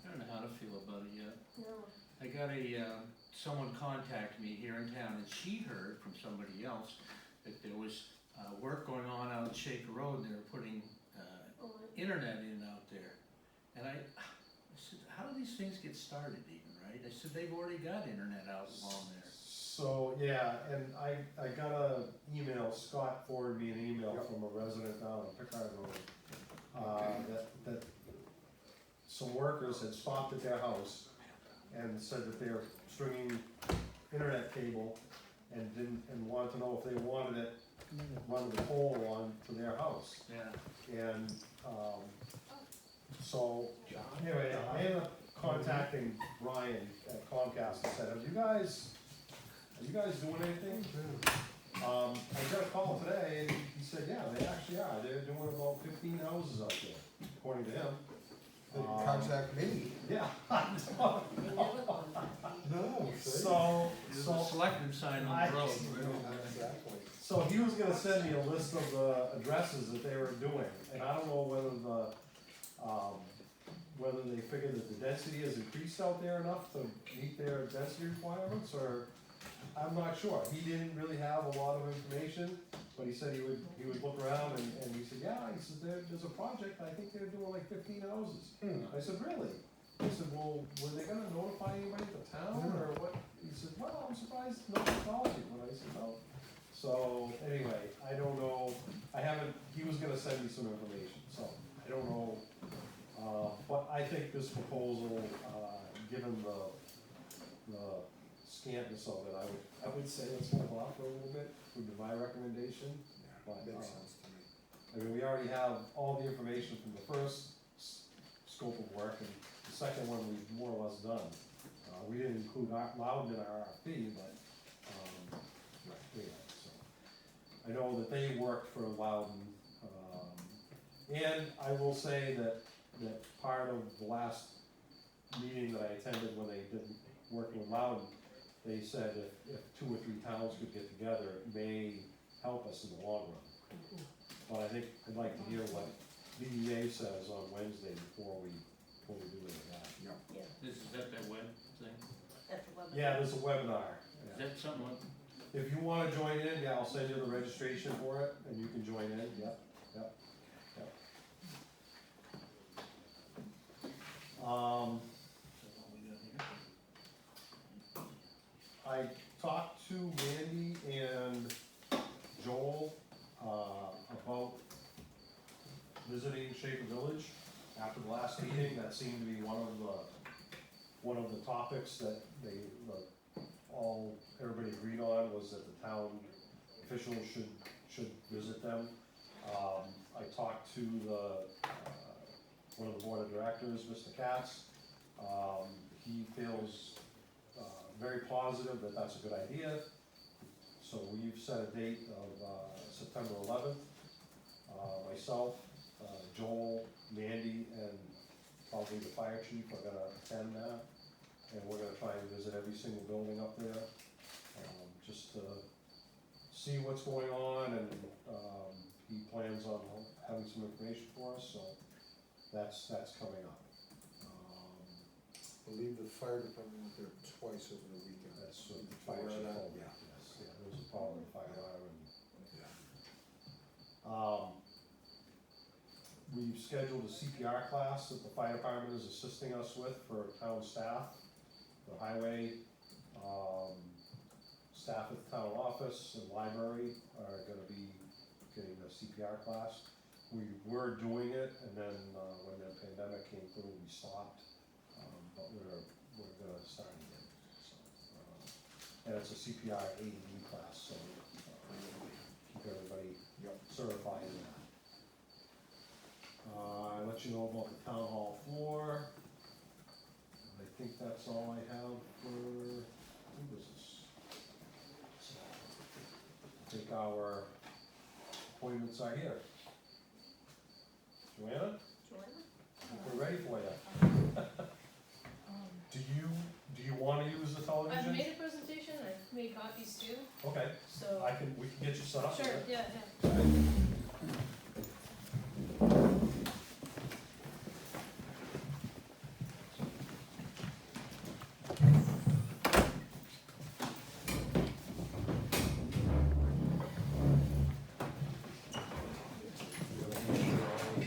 I don't know how to feel about it yet. No. I got someone contacted me here in town, and she heard from somebody else that there was work going on out at Shaker Road, and they were putting internet in out there. And I said, how do these things get started even, right? I said, they've already got internet out along there. So, yeah, and I got a email, Scott forwarded me an email from a resident down on Pickard Road, that some workers had stopped at their house and said that they were stringing internet cable and wanted to know if they wanted it run the pole on to their house. Yeah. And, so, anyway, I ended up contacting Brian at Comcast and said, are you guys doing anything? I got a call today and he said, yeah, they actually are. They're doing about 15 houses out there, according to him. They can contact me. Yeah. They never contact me. No, see? There's a selectman sign on the road. Exactly. So he was gonna send me a list of the addresses that they were doing, and I don't know whether they figured that the density has increased out there enough to meet their density requirements, or, I'm not sure. He didn't really have a lot of information, but he said he would look around and he said, yeah, he said, there's a project, I think they're doing like 15 houses. I said, really? He said, well, were they gonna notify anybody at the town, or what? He said, well, I'm surprised nobody called you, and I said, no. So, anyway, I don't know, he was gonna send me some information, so, I don't know. But I think this proposal, given the the scantness of it, I would say let's hold off for a little bit, would be my recommendation. But, Makes sense to me. I mean, we already have all the information from the first scope of work, and the second one we've more or less done. We didn't include Loudon in our RFP, but, yeah, so. I know that they worked for Loudon, and I will say that part of the last meeting that I attended when they did work with Loudon, they said if 2 or 3 towns could get together, it may help us in the long run. But I think I'd like to hear what DEA says on Wednesday before we do any of that. Yeah, This is at that web thing? at the webinar. Yeah, there's a webinar. Is that something like, If you wanna join in, yeah, I'll send you the registration for it, and you can join in, yep. that's all we got here? I talked to Mandy and Joel, about visiting Shaker Village after the last meeting. That seemed to be one of the topics that everybody agreed on, was that the town officials should visit them. I talked to one of the board of directors, Mr. Katz. He feels very positive that that's a good idea. So we've set a date of September 11th. Myself, Joel, Mandy, and probably the fire chief are gonna attend that. And we're gonna try and visit every single building up there, just to see what's going on, and he plans on having some information for us, so that's coming up. I believe the fire department went there twice over the weekend. That's what the fire chief told me, yes, yeah, there was a problem with fire alarm, and we've scheduled a CPR class that the fire department is assisting us with for town staff. The highway, staff at the town office and library are gonna be getting a CPR class. We were doing it, and then, when the pandemic came through, we stopped, but we're gonna start again, so. And it's a CPR AED class, so, keep everybody certified in that. I let you know about the town hall floor. I think that's all I have for new business. So, I think our appointments are here. Joanna, we're ready for you. Do you wanna use the television? I've made a presentation, I've made copies too, Okay, so. we can get you set up. Sure, here. yeah.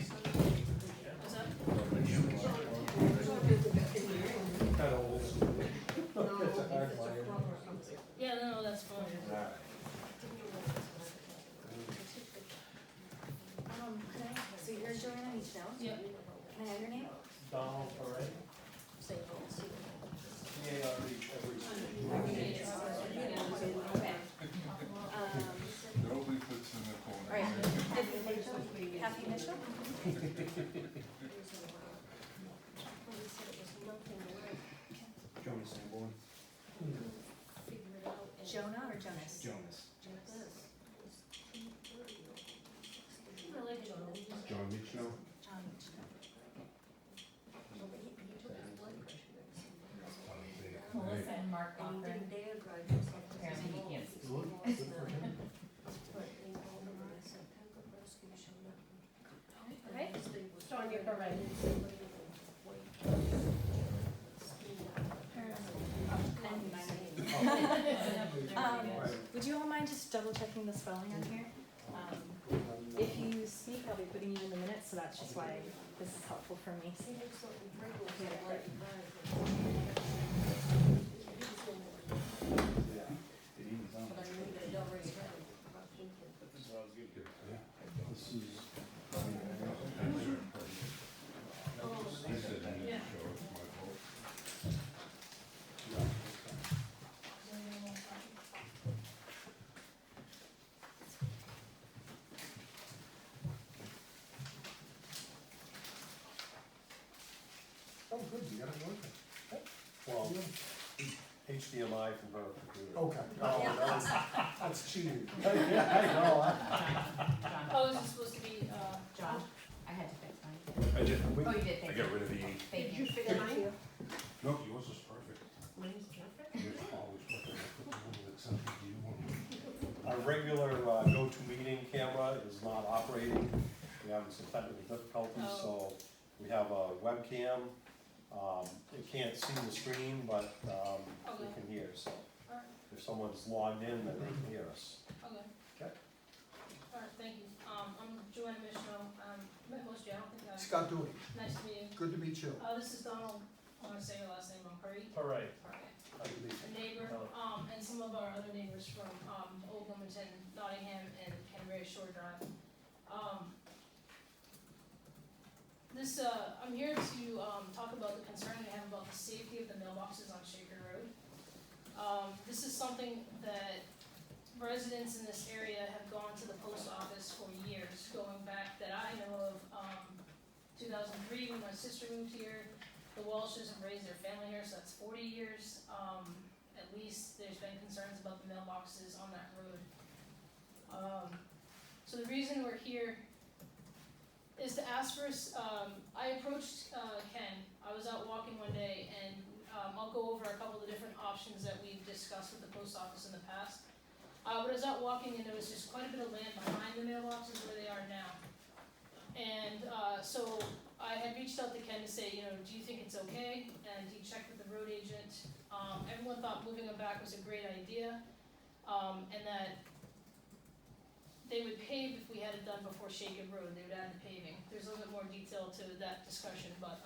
What's up? Kinda old school. It's a hard line. Yeah, no, that's fine. Alright. So you're Joanna Michelle? Yep. Can I have your name? Donald Perret. Say goals. Nobody puts in the corner. Alright, Kathy Mitchell? Jonas Sanborn. Jonah or Jonas? Jonas. I like John. John Mitchell. John Mitchell. Melissa and Mark Cochran. Apparently he can't speak. Okay, John, you're correct. Would you all mind just double checking the spelling on here? If you speak, I'll be putting you in the minutes, so that's just why this is helpful for me. This is. HDMI from her computer. Okay, oh, that's cheating. Yeah, I know, John, Oh, is it supposed to be, John, I had to fix mine. I did. Oh, you did, I thank got you. rid of the, Thank Did you. you figure mine? no, yours is perfect. Mine's perfect. Yours always perfect. I put the one that sent it to you. Our regular go-to-meeting camera is not operating. We're having some technical difficulties, so we have a webcam. It can't see the screen, but it can hear, so alright, if someone's logged in, then they can hear us. okay. Okay. Alright, thank you. I'm Joanna Mishno, met most of you, I don't think I, Scott Dooley, nice to meet you. good to meet you. This is Donald, I wanna say your last name, Curry. Alright. Okay. A neighbor, and some of our other neighbors from, Old Wilmington, Nottingham, and Canterbury Shore Drive. I'm here to, talk about the concern we have about the safety of the mailboxes on Shaker Road. This is something that residents in this area have gone to the post office for years, going back that I know of, 2003 when my sister moved here. The Walshes have raised their family here, so that's 40 years. At least there's been concerns about the mailboxes on that road. So the reason we're here is to ask for, I approached Ken. I was out walking one day, and I'll go over a couple of the different options that we've discussed with the post office in the past. But I was out walking, and there was just quite a bit of land behind the mailboxes where they are now. And so I had reached out to Ken to say, do you think it's okay? And he checked with the road agent. Everyone thought moving them back was a great idea, and that they would pave if we had it done before Shaken Road. They would add the paving. There's a little bit more detail to that discussion, but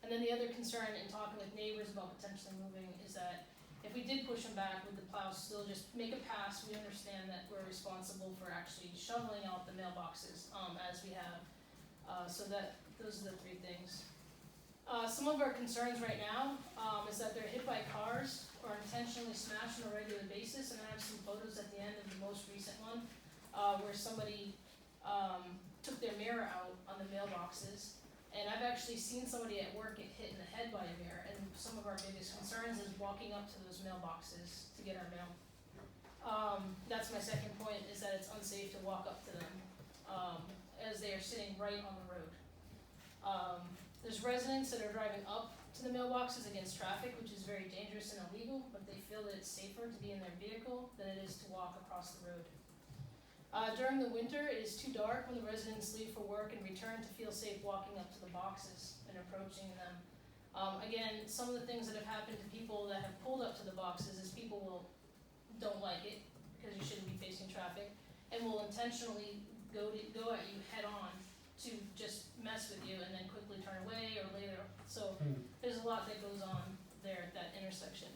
and then the other concern in talking with neighbors about potentially moving is that if we did push them back, would the plows still just make a pass? We understand that we're responsible for actually shoveling out the mailboxes as we have. So those are the three things. Some of our concerns right now is that they're hit by cars or intentionally smashed on a regular basis, and I have some photos at the end of the most recent one where somebody took their mirror out on the mailboxes. And I've actually seen somebody at work get hit in the head by a mirror, and some of our biggest concerns is walking up to those mailboxes to get our mail. That's my second point, is that it's unsafe to walk up to them as they are sitting right on the road. There's residents that are driving up to the mailboxes against traffic, which is very dangerous and illegal, but they feel that it's safer to be in their vehicle than it is to walk across the road. During the winter, it is too dark when the residents leave for work and return to feel safe walking up to the boxes and approaching them. Again, some of the things that have happened to people that have pulled up to the boxes is people don't like it because you shouldn't be facing traffic, and will intentionally go at you head on to just mess with you and then quickly turn away or later. So there's a lot that goes on there at that intersection.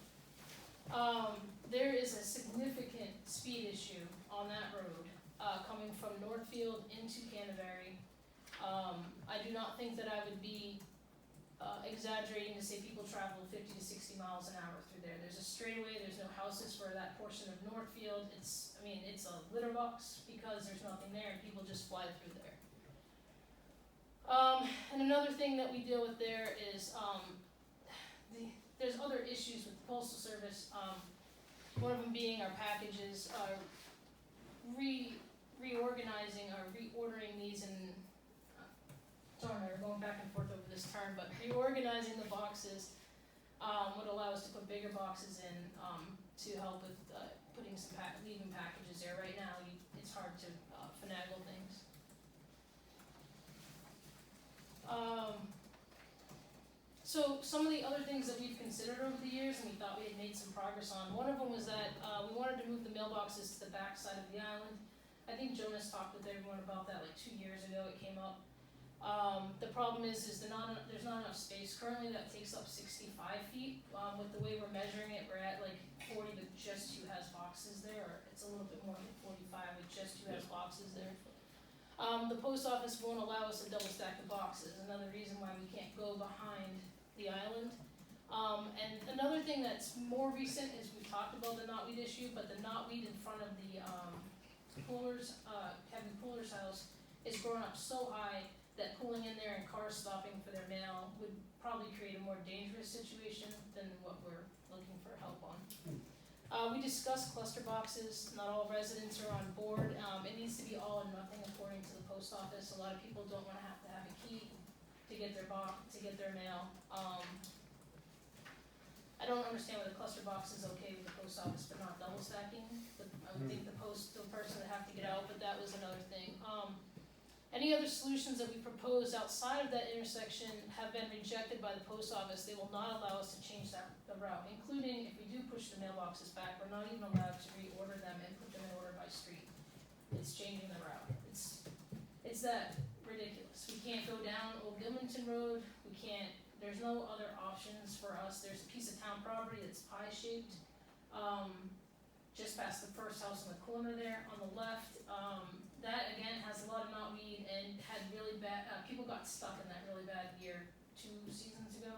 There is a significant speed issue on that road. Coming from Northfield into Canterbury. I do not think that I would be exaggerating to say people travel 50 to 60 miles an hour through there. There's a straightaway, there's no houses for that portion of Northfield. It's a litter box because there's nothing there and people just fly through there. And another thing that we deal with there is there's other issues with the Postal Service. One of them being our packages are reorganizing or reordering these, and sorry, we're going back and forth over this term, but reorganizing the boxes would allow us to put bigger boxes in to help with putting leaving packages there. Right now, it's hard to finagle things. So some of the other things that we've considered over the years, and we thought we had made some progress on, one of them was that we wanted to move the mailboxes to the back side of the island. I think Jonas talked with everyone about that like 2 years ago. It came up. The problem is there's not enough space. Currently that takes up 65 feet. With the way we're measuring it, we're at like 40 with just who has boxes there, or it's a little bit more than 45 with just who has boxes there. The post office won't allow us to double stack the boxes. Another reason why we can't go behind the island. And another thing that's more recent is we talked about the knotweed issue, but the knotweed in front of the Kevin Pooler's house is grown up so high that pulling in there and cars stopping for their mail would probably create a more dangerous situation than what we're looking for help on. We discussed cluster boxes, not all residents are on board, it needs to be all or nothing according to the post office, a lot of people don't wanna have to have a key to get their to get their mail. I don't understand why the cluster box is okay with the post office, but not double stacking, I would think the person would have to get out, but that was another thing. Any other solutions that we proposed outside of that intersection have been rejected by the post office. They will not allow us to change the route, including if we do push the mailboxes back, we're not even allowed to reorder them and put them in order by street. It's changing the route. It's that ridiculous. We can't go down Old Gilmanton Road, there's no other options for us. There's a piece of town property that's pie-shaped, just past the first house on the corner there on the left. That again has a lot of knotweed and had really bad, people got stuck in that really bad year 2 seasons ago.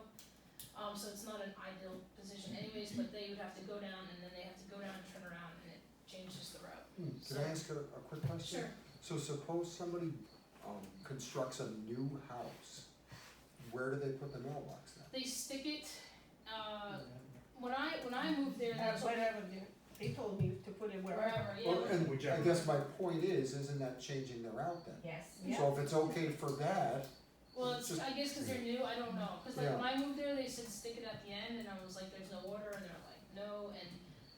So it's not an ideal position anyways, but they would have to go down and then they have to go down and turn around and it changes the route. Could I ask a quick question? Sure. So suppose somebody, constructs a new house, where do they put the mailbox then? They stick it, when I moved there, they told me Whatever, they told me to put it wherever. wherever, yeah. Well, and I Whichever. guess my point is, isn't that changing the route then? Yes. So if it's okay for that, Well, it's, just- I guess cause they're new, I don't know, cause like Yeah. when I moved there, they said stick it at the end, and I was like, there's no order, and they're like, no, and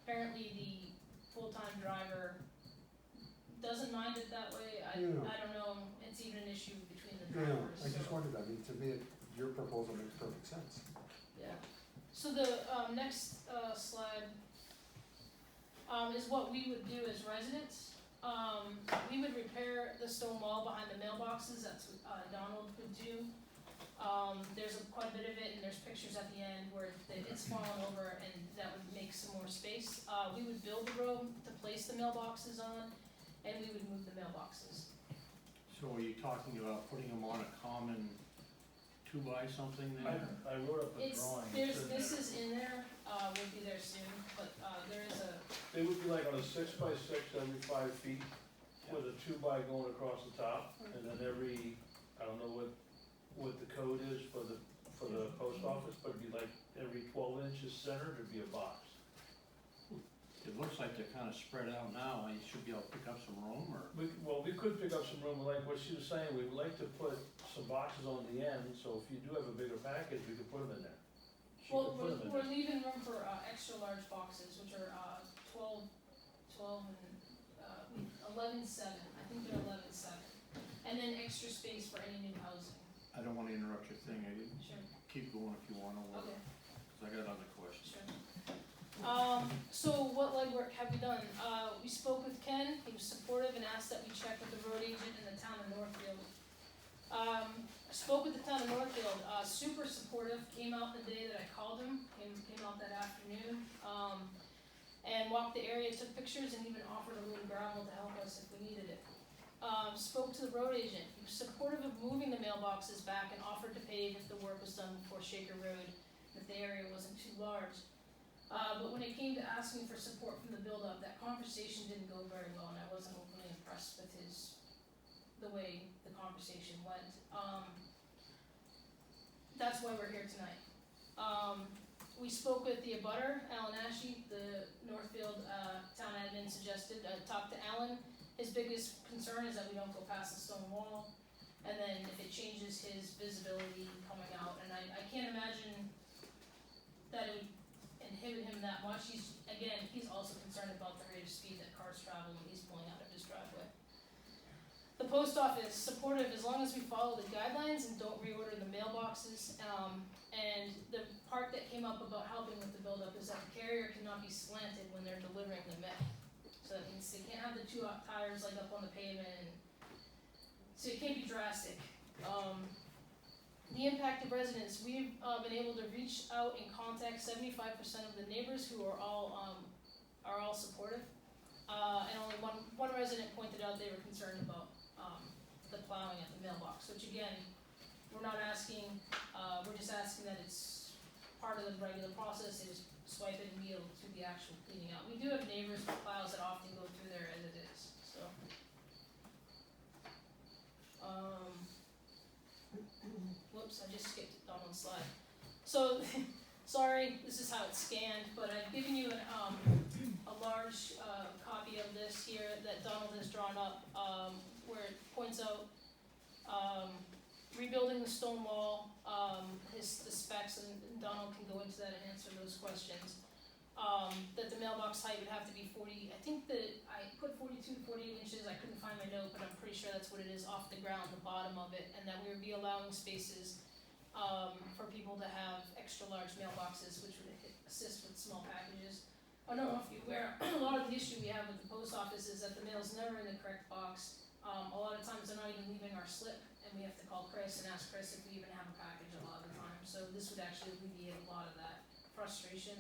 apparently the full-time driver doesn't mind it that way, I Yeah. don't know, it's even an issue between the yeah, drivers, I just so, wondered, I mean, to me, your proposal makes perfect sense. yeah. So the, next, slide, is what we would do as residents. We would repair the stone wall behind the mailboxes, that's what Donald would do. There's quite a bit of it, and there's pictures at the end where it's fallen over, and that would make some more space. We would build the road to place the mailboxes on, and we would move the mailboxes. So are you talking about putting them on a common 2x something there? I wrote up a It's, drawing. this is in there, we'll be there soon, but, there is a, It would be like on a 6x6 every 5 feet, with a 2x going across the top, and then every, I don't know what the code is for the post office, but it'd be like every 12 inches centered, it'd be a box. It looks like they're kinda spread out now, you should be able to pick up some room, or? We could pick up some room, like what she was saying, we'd like to put some boxes on the end, so if you do have a bigger package, we could put them in there. She well, could put them in we're there. leaving room for, extra large boxes, which are, 12 and, 11.7, I think they're 11.7. And then extra space for any new housing. I don't wanna interrupt your thing, Sure. keep going if you wanna, Okay. cause I got other questions. Sure. So what legwork have we done? We spoke with Ken, he was supportive and asked that we check with the road agent in the town of Northfield. I spoke with the town of Northfield, super supportive, came out the day that I called him, came out that afternoon, and walked the area, took pictures, and even offered a little gravel to help us if we needed it. Spoke to the road agent, he was supportive of moving the mailboxes back and offered to pave if the work was done before Shaker Road, if the area wasn't too large. But when it came to asking for support from the build-up, that conversation didn't go very well, and I wasn't overly impressed with the way the conversation went. That's why we're here tonight. We spoke with the abutter, Alan Ashe, the Northfield, town admin suggested, talked to Alan. His biggest concern is that we don't go past the stone wall, and then if it changes his visibility coming out, and I can't imagine that it would inhibit him that much. He's also concerned about the rate of speed that cars travel when he's pulling out of his driveway. The post office, supportive as long as we follow the guidelines and don't reorder the mailboxes. And the part that came up about helping with the buildup is that the carrier cannot be slanted when they're delivering the mail. So that means they can't have the 2 tires like up on the pavement, and so it can't be drastic. The impact of residents, we've been able to reach out and contact 75% of the neighbors who are all supportive. And only one resident pointed out they were concerned about the plowing at the mailbox, which again, we're not asking, we're just asking that it's part of the regular process, they just swipe it and be able to do the actual cleaning out. We do have neighbors with plows that often go through there as it is, so. Whoops, I just skipped on one slide. So, sorry, this is how it's scanned, but I've given you points out, rebuilding the stone wall, the specs, and Donald can go into that and answer those questions. That the mailbox height would have to be 40, I think that I put 42 to 48 inches, I couldn't find my note, but I'm pretty sure that's what it is off the ground, the bottom of it, and that we would be allowing spaces, for people to have extra large mailboxes, which would assist with small packages. I don't know if you're aware, a lot of the issue we have with the post office is that the mail's never in the correct box. A lot of times they're not even leaving our slip, and we have to call Chris and ask Chris if we even have a package a lot of the time. So this would actually alleviate a lot of that frustration.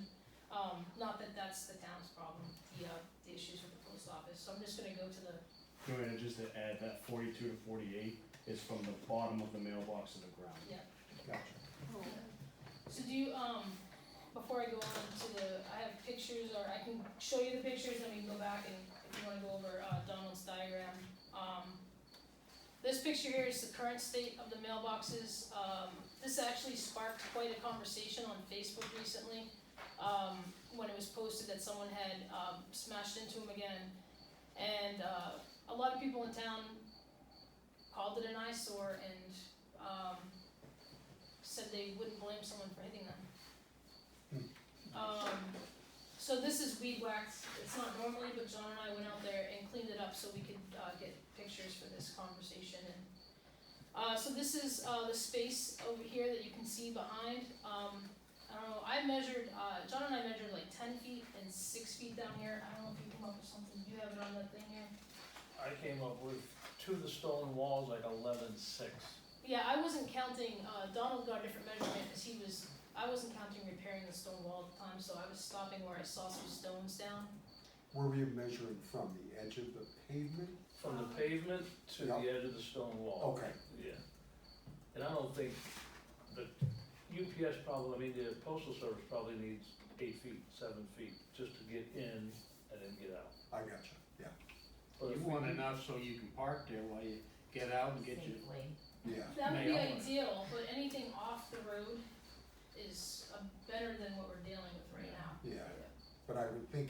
Not that that's the town's problem, the issues with the post office. So I'm just gonna go to the, Joanna, just to add, that 42 to 48 is from the bottom of the mailbox to the ground. yeah. Gotcha. So do you, before I go on to the, I have pictures, or I can show you the pictures, then we can go back and if you wanna go over, Donald's diagram. This picture here is the current state of the mailboxes. This actually sparked quite a conversation on Facebook recently, when it was posted that someone had, smashed into them again. And, a lot of people in town called it an eyesore and, said they wouldn't blame someone for hitting them. So this is weed whacked, it's not normally, but John and I went out there and cleaned it up so we could, get pictures for this conversation. And so this is, the space over here that you can see behind. I don't know, I measured, John and I measured like 10 feet and 6 feet down here. I don't know if you came up with something, do you have it on that thing here? I came up with, to the stone walls, like 11.6. Yeah, I wasn't counting, Donald got a different measurement, cause I wasn't counting repairing the stone wall at the time, so I was stopping where I saw some stones down. Were we measuring from the edge of the pavement? From the pavement to the edge of the stone wall. Okay. Yeah. And I don't think, the UPS probably, I mean, the postal service probably needs 8 feet, 7 feet, just to get in and then get out. I gotcha, yeah. But You if we want do- enough so you can park there while you get out and get your, Safely. Yeah, That would be Mail. ideal, but anything off the road is better than what we're dealing with right now. yeah. But I would think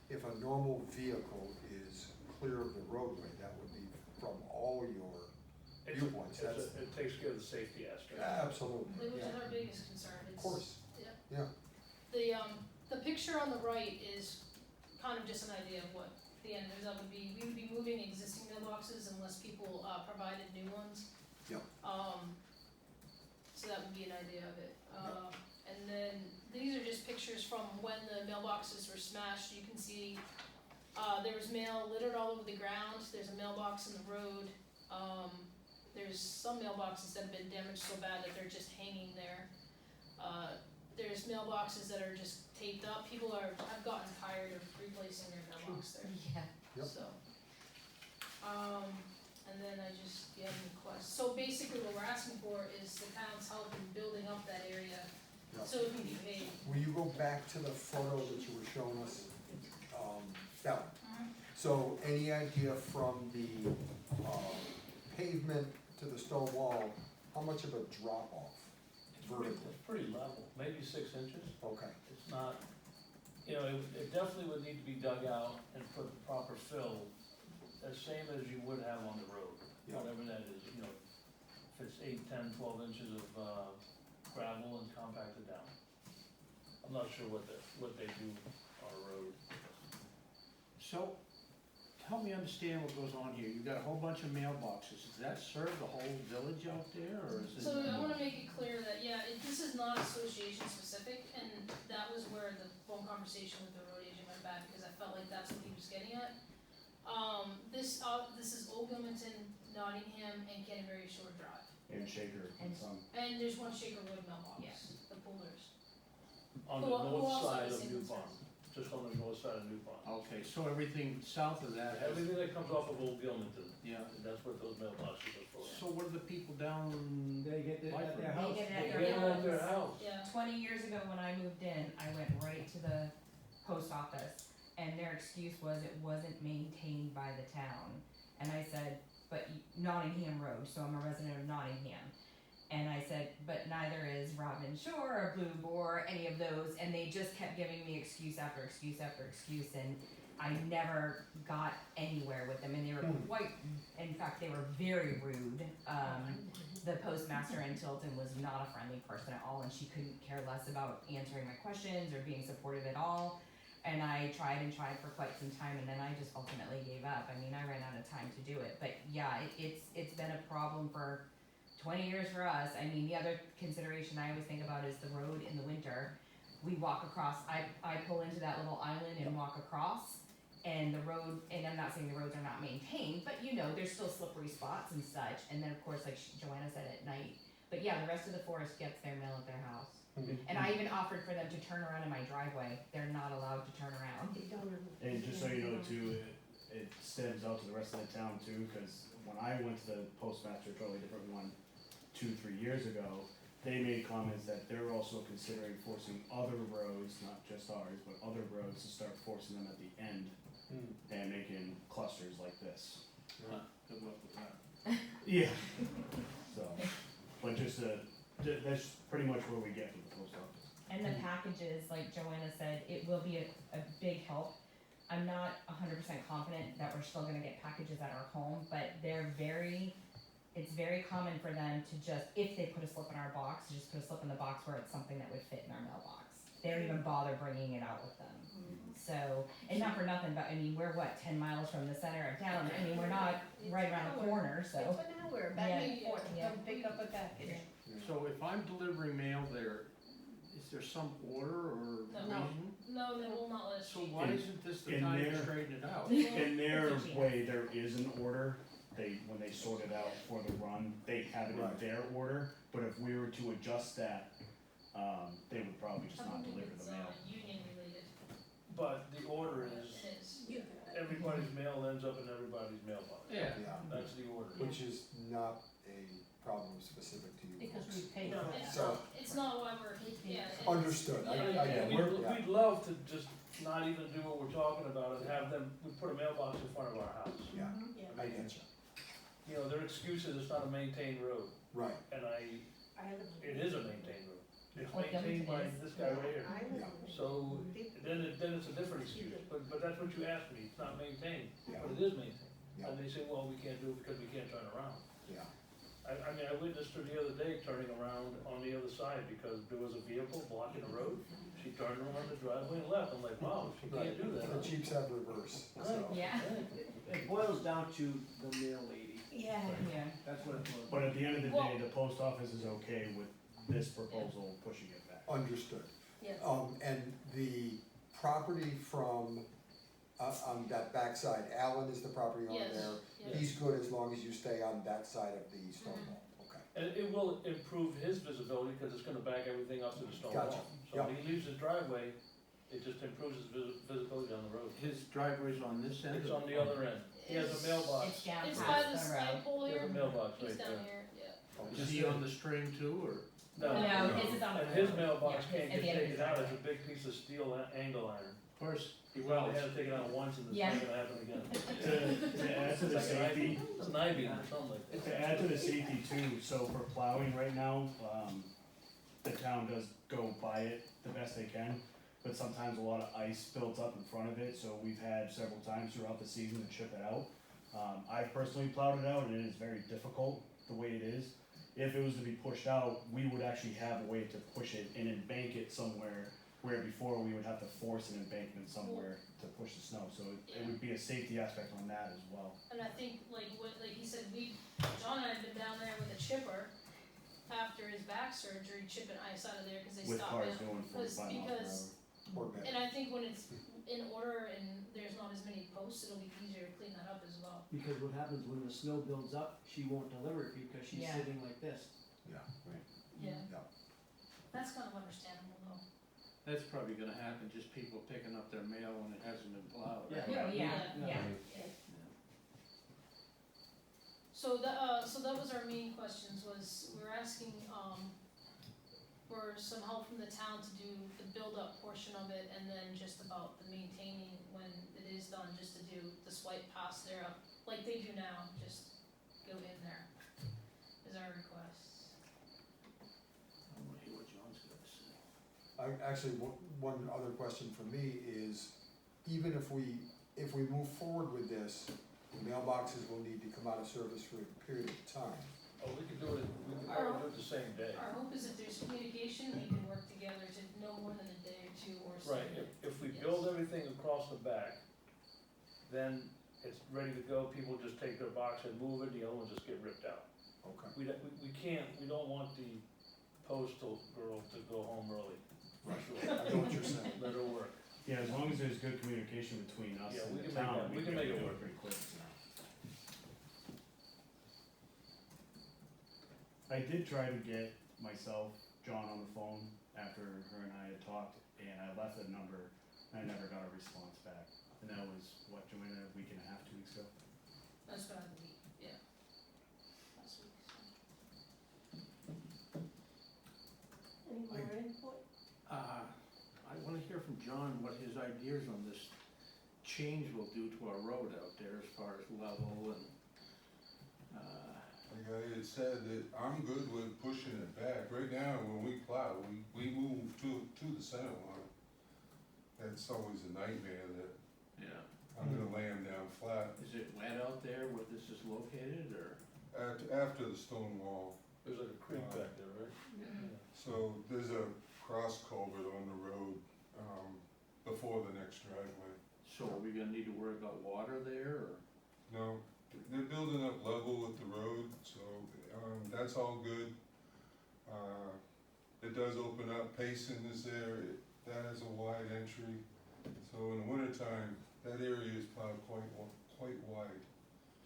if a normal vehicle is clear of the roadway, that would be from all your viewpoints, that's. It takes care of the safety aspect. Absolutely, Which is yeah, our biggest concern, of it's. course, Yeah. yeah. The picture on the right is kind of just an idea of what the end result would be. We would be moving existing mailboxes unless people, provided new ones. Yep. So that would be an idea of it. And then these are just pictures from when the mailboxes were smashed. You can see, there was mail littered all over the ground. There's a mailbox in the road. There's some mailboxes that have been damaged so bad that they're just hanging there. There's mailboxes that are just taped up. People have gotten tired of replacing their mailbox there. Yeah. Yep. So, and then I just, do you have any questions? So basically what we're asking for is the town's help in building up that area, Yep. so it can be paid. Will you go back to the photo that you were showing us? That one. Mhm. So any idea from the pavement to the stone wall, how much of a drop off vertically? It's pretty level, maybe 6 inches. Okay, It's not, you know, it definitely would need to be dug out and put the proper fill, the same as you would have on the road. Yeah. Whatever that is, you know, if it's 8, 10, 12 inches of gravel and compacted down. I'm not sure what they do on a road. so, help me understand what goes on here. You've got a whole bunch of mailboxes. Does that serve the whole village out there, or is it? So I wanna make it clear that, yeah, this is not association specific, and that was where the phone conversation with the road agent went bad, because I felt like that's what he was getting at. This is Old Gilmanton, Nottingham, and Canterbury Shore Drive, And Shaker and some. and there's one Shaker Road mailbox, Yeah. the Polders. On the Who north also side has of the New same Barn, just on the north side of New Barn. Okay, so everything south of that has, Everything that comes off of Old Gilmanton, yeah. that's what those mailboxes are for. So what do the people down? They get it at their They house. get it They at get their it at their house. house. Yeah, 20 years ago when I moved in, I went right to the post office and their excuse was it wasn't maintained by the town. And I said, but Nottingham Road, so I'm a resident of Nottingham. And I said, but neither is Robin Shore or Blue Boar, any of those, and they just kept giving me excuse after excuse after excuse, and I never got anywhere with them, and they were quite, in fact, they were very rude. The postmaster in Tilton was not a friendly person at all, and she couldn't care less about answering my questions or being supportive at all. And I tried for quite some time, and then I just ultimately gave up. I mean, I ran out of time to do it, but yeah, it's been a problem for 20 years for us. I mean, the other consideration I always think about is the road in the winter. We walk across, I pull into that little island and walk across, and the road, and I'm not saying the roads are not maintained, but you know, there's still slippery spots and such. And then of course, like Joanna said, at night. But yeah, the rest of the forest gets their mail at their house. And I even offered for them to turn around in my driveway. They're not allowed to turn around. And just so you know too, it stems out to the rest of the town too, cause when I went to the postmaster, totally different one, 2-3 years ago, they made comments that they're also considering forcing other roads, not just ours, but other roads to start forcing them at the end and making clusters like this. Good luck with that. Yeah. So, but just that's pretty much where we get from the post office. And the packages, like Joanna said, it will be a big help. I'm not 100% confident that we're still gonna get packages at our home, but it's very common for them to just, if they put a slip in our box, to just put a slip in the box where it's something that would fit in our mailbox. They don't even bother bringing it out with them. So, and not for nothing, but I mean, we're what, 10 miles from the center of town? I mean, we're not right around the corner, so. It's an hour back and forth to Yeah. pick up a package. So if I'm delivering mail there, is there some order or No. reason? No, they will not let us. So why isn't this the In time to their- straighten it out? In their way, there is an order. When they sort it out for the run, they have it in Right. their order, but if we were to adjust that, they would probably just not deliver the mail. Union related. But the order is, It is. everybody's mail ends up in everybody's mailbox. Yeah. Yeah, That's the order. which is not a problem specific to you Because folks. we pay for No. that. It's not why we're, yeah. it's- Understood, I yeah. get it, We'd, yeah. we'd love to just not even do what we're talking about and have them, we put a mailbox in front of our house. Yeah, Yeah. I get you, You know, their excuse is it's not a maintained road, right, and it is a maintained road. It's Well, then maintained by it is. this guy right here. Yeah. So, then it's a different excuse, but that's what you asked me, it's not maintained, yeah, but it is maintained. Yeah. And they say, well, we can't do it because we can't turn around. yeah, I mean, I witnessed her the other day turning around on the other side because there was a vehicle blocking the road. She turned around the driveway and left, I'm like, wow, she can't do that. the Jeeps have reverse, so. Yeah, It boils down to the mail lady, Yeah. yeah. that's what it boils But at the end of the Well- day, the post office is okay with this proposal pushing it back. Understood. Yes. And the property from, on that backside, Alan is the property owner Yes, there. yes. He's good as long as you stay on that side of the stone wall, okay. And it will improve his visibility because it's gonna back everything up to the stone Gotcha. wall. So when he leaves his driveway, it just improves his visibility on the road. His driveway's on this end? It's on the other end. He has a mailbox. It's down It's by past the the slide road. pole He here. has a mailbox He's right down there. here, yeah. Is he on the string too, or? No, his is on the And his road. mailbox Yeah, can't at get the end of taken his out, driveway. it's a big piece of steel angle iron. Of course, He probably had to take it out once and it's Yeah. not gonna happen again. To add to the It's like an safety, It's an I-beam or something like that. to add to the safety too, so for plowing right now, the town does go by it the best they can, but sometimes a lot of ice builds up in front of it, so we've had several times throughout the season to chip it out. I've personally plowed it out and it is very difficult the way it is. If it was to be pushed out, we would actually have a way to push it and embank it somewhere, where before we would have to force an embankment somewhere to push the snow, so it would be a safety aspect on that as well. And I think, like he said, John and I have been down there with a chipper after his back surgery, chipping ice out of there, cause they With stopped cars it. going 45 miles per hour. Or better. And I think when it's in order and there's not as many posts, it'll be easier to clean that up as well. because what happens when the snow builds up, she won't deliver it because she's Yeah. sitting like this. Yeah. Yeah. That's kind of understandable though. that's probably gonna happen, just people picking up their mail when it hasn't been plowed. Yeah. Yeah. So that was our main questions, was we're asking, for some help from the town to do the build-up portion of it, and then just about the maintaining when it is done, just to do the swipe past there, like they do now, just go in there, is our request. Actually, one other question for me is, even if we move forward with this, the mailboxes will need to come out of service for a period of time. Oh, we can do it, we can probably do it the same day. Our hope is if there's communication, we can work together to no more than a day or two or so. Right, if we build everything across the back, then it's ready to go, people just take their box and move it, the other ones just get ripped out. Okay. We don't want the postal girl to go home early. Right, I know what you're saying. Let her work. Yeah, as long as there's good communication between us Yeah, and we the can make town, that- we can make it do work. pretty quick. I did try to get myself, John, on the phone after her and I had talked, and I left a number, and I never got a response back. And that was, what, Joanna, a week and a half, 2 weeks ago? That's about the week, yeah. Last week, so. Any more input? I wanna hear from John what his ideas on this change will do to our road out there as far as level and, Like I had said, that I'm good with pushing it back. Right now, when we plow, we move to the center line. That's always a nightmare that yeah. I'm gonna lay them down flat. Is it wet out there where this is located, or? After the stone wall, There's like a creek back there, right? Mhm. so there's a cross culvert on the road, before the next driveway. So are we gonna need to worry about water there, or? No, they're building up level with the road, so, that's all good. It does open up Payson is there, that has a wide entry, so in the wintertime, that area is plowed quite wide.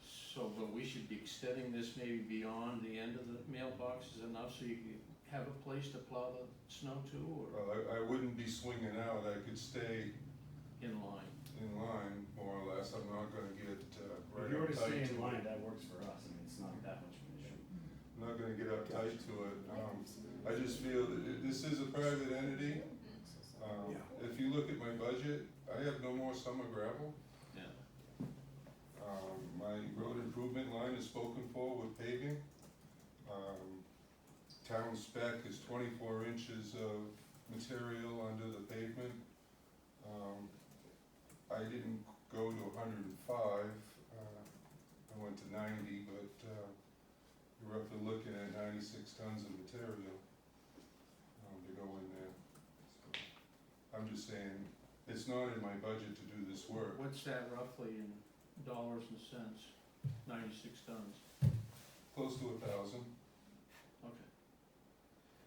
So, but we should be extending this maybe beyond the end of the mailboxes enough so you can have a place to plow the snow to, or Well, I wouldn't be swinging out, I could stay in line? in line, more or less, I'm not gonna get, right If you were up to tight stay to in line, it. that works for us, I mean, it's not that much of an issue. I'm not gonna get uptight to it, I just feel that this is a private entity. If you look at my budget, I have no more summer gravel. Yeah. My road improvement line is spoken for with paving. Town spec is 24 inches of material under the pavement. I didn't go to 105, I went to 90, but, you're roughly looking at 96 tons of material, to go in there. So, I'm just saying, it's not in my budget to do this work. What's that roughly in dollars and cents? 96 tons? Close to 1,000. Okay.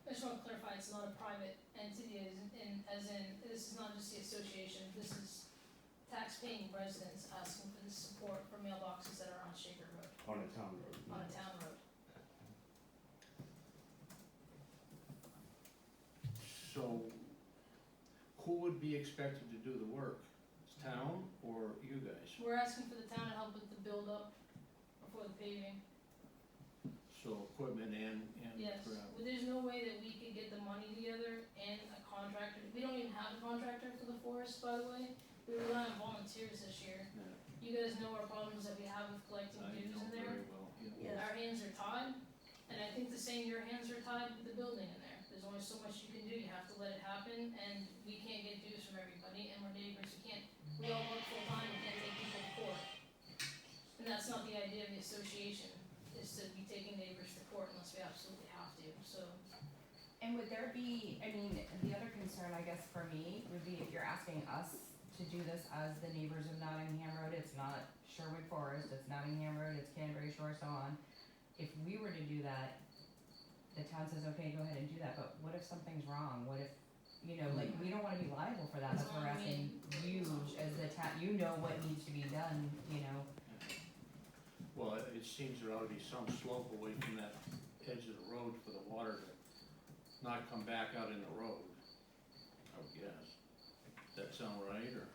I just wanna clarify, it's not a private entity, as in, this is not just the association, this is tax-paying residents asking for this support for mailboxes that are on Shaker Road, On a town road. on a town road. So, who would be expected to do the work? Is town or you guys? We're asking for the town to help with the build-up before the paving. So equipment and Yes, gravel? well, there's no way that we could get the money together and a contractor, we don't even have a contractor for the forest, by the way. We rely on volunteers this year. Yeah, You guys know our problems that we have with collecting I dues know in there. very well, yeah. Our hands are tied, and I think the same, your hands are tied with the building in there. There's only so much you can do, you have to let it happen, and we can't get dues from everybody, and we're neighbors, we all work full-time, we can't take people to court. And that's not the idea of the association, is to be taking neighbors to court unless we absolutely have to, so. And would there be, I mean, the other concern, I guess, for me, would be if you're asking us to do this as the neighbors of Nottingham Road, it's not Sherwood Forest, it's Nottingham Road, it's Canterbury Shore, so on. If we were to do that, the town says, okay, go ahead and do that, but what if something's wrong? What if, like, we don't wanna be liable for that, that's what we're asking you as the town, you know what needs to be done, Well, it seems there ought to be some slope away from that edge of the road for the water to not come back out in the road, I would guess. Does that sound right, or?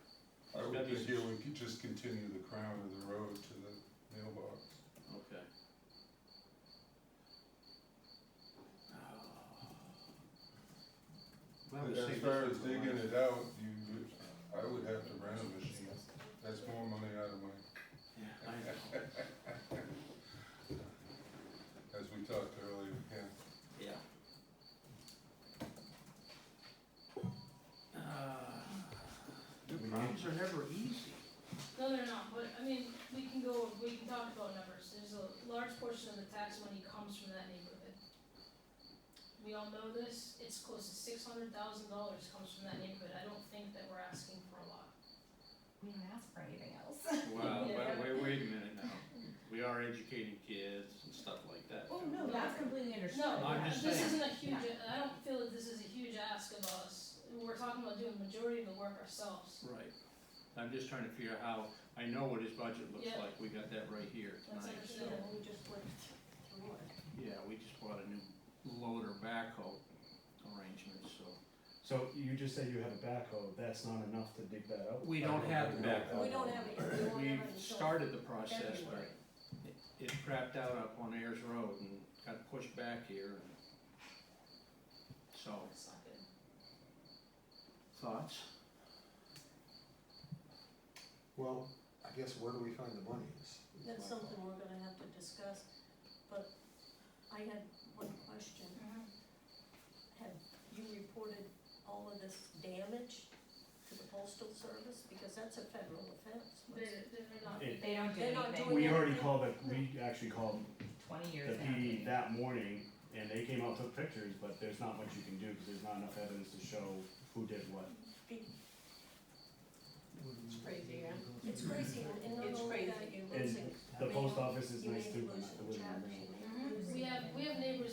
I would think it would just continue the crown of the road to the mailbox. Okay. Well, we As saved far this as for digging last. it out, I would have to rent a machine, that's more money out of my, Yeah, I know. as we talked earlier, yeah. Yeah. numbers are never easy. No, they're not, but I mean, we can talk about numbers. There's a large portion of the tax money comes from that neighborhood. We all know this, it's close to $600,000 comes from that neighborhood. I don't think that we're asking for a lot. We don't ask for anything else. Well, Yeah. wait a minute now. We are educating kids and stuff like that. Oh, too. no, that's completely understood. No, I'm just this saying. isn't a huge, I don't feel that this is a huge ask of us. We're talking about doing the majority of the work ourselves. Right. I'm just trying to figure out how, I know what his budget looks Yeah. like. We got that right here That's tonight. So, understandable. We just went through it. yeah, we just bought a new loader backhoe arrangement, so. So you just say you have a backhoe, that's not enough to dig that out? We don't have the backhoe. We don't have it, we won't We have it until started the process, but February. it crapped out up on Ayers Road and got pushed back here. And so, That's not good. thoughts? Well, I guess where do we find the money is That's my something thought. we're gonna have to discuss, but I had one question. Have you reported all of this damage to the postal service? Because that's a federal offense. They're not. It- They don't do They're not anything. doing We already anything? called we actually called 20 the years now. PD that morning, and they came out, took pictures, but there's not much you can do, because there's not enough evidence to show who did what. It's crazy, yeah. It's crazy, and not It's only that, crazy. you're losing. The post office is You nice may too, be but losing I wouldn't trash, know. you may be losing- We have neighbors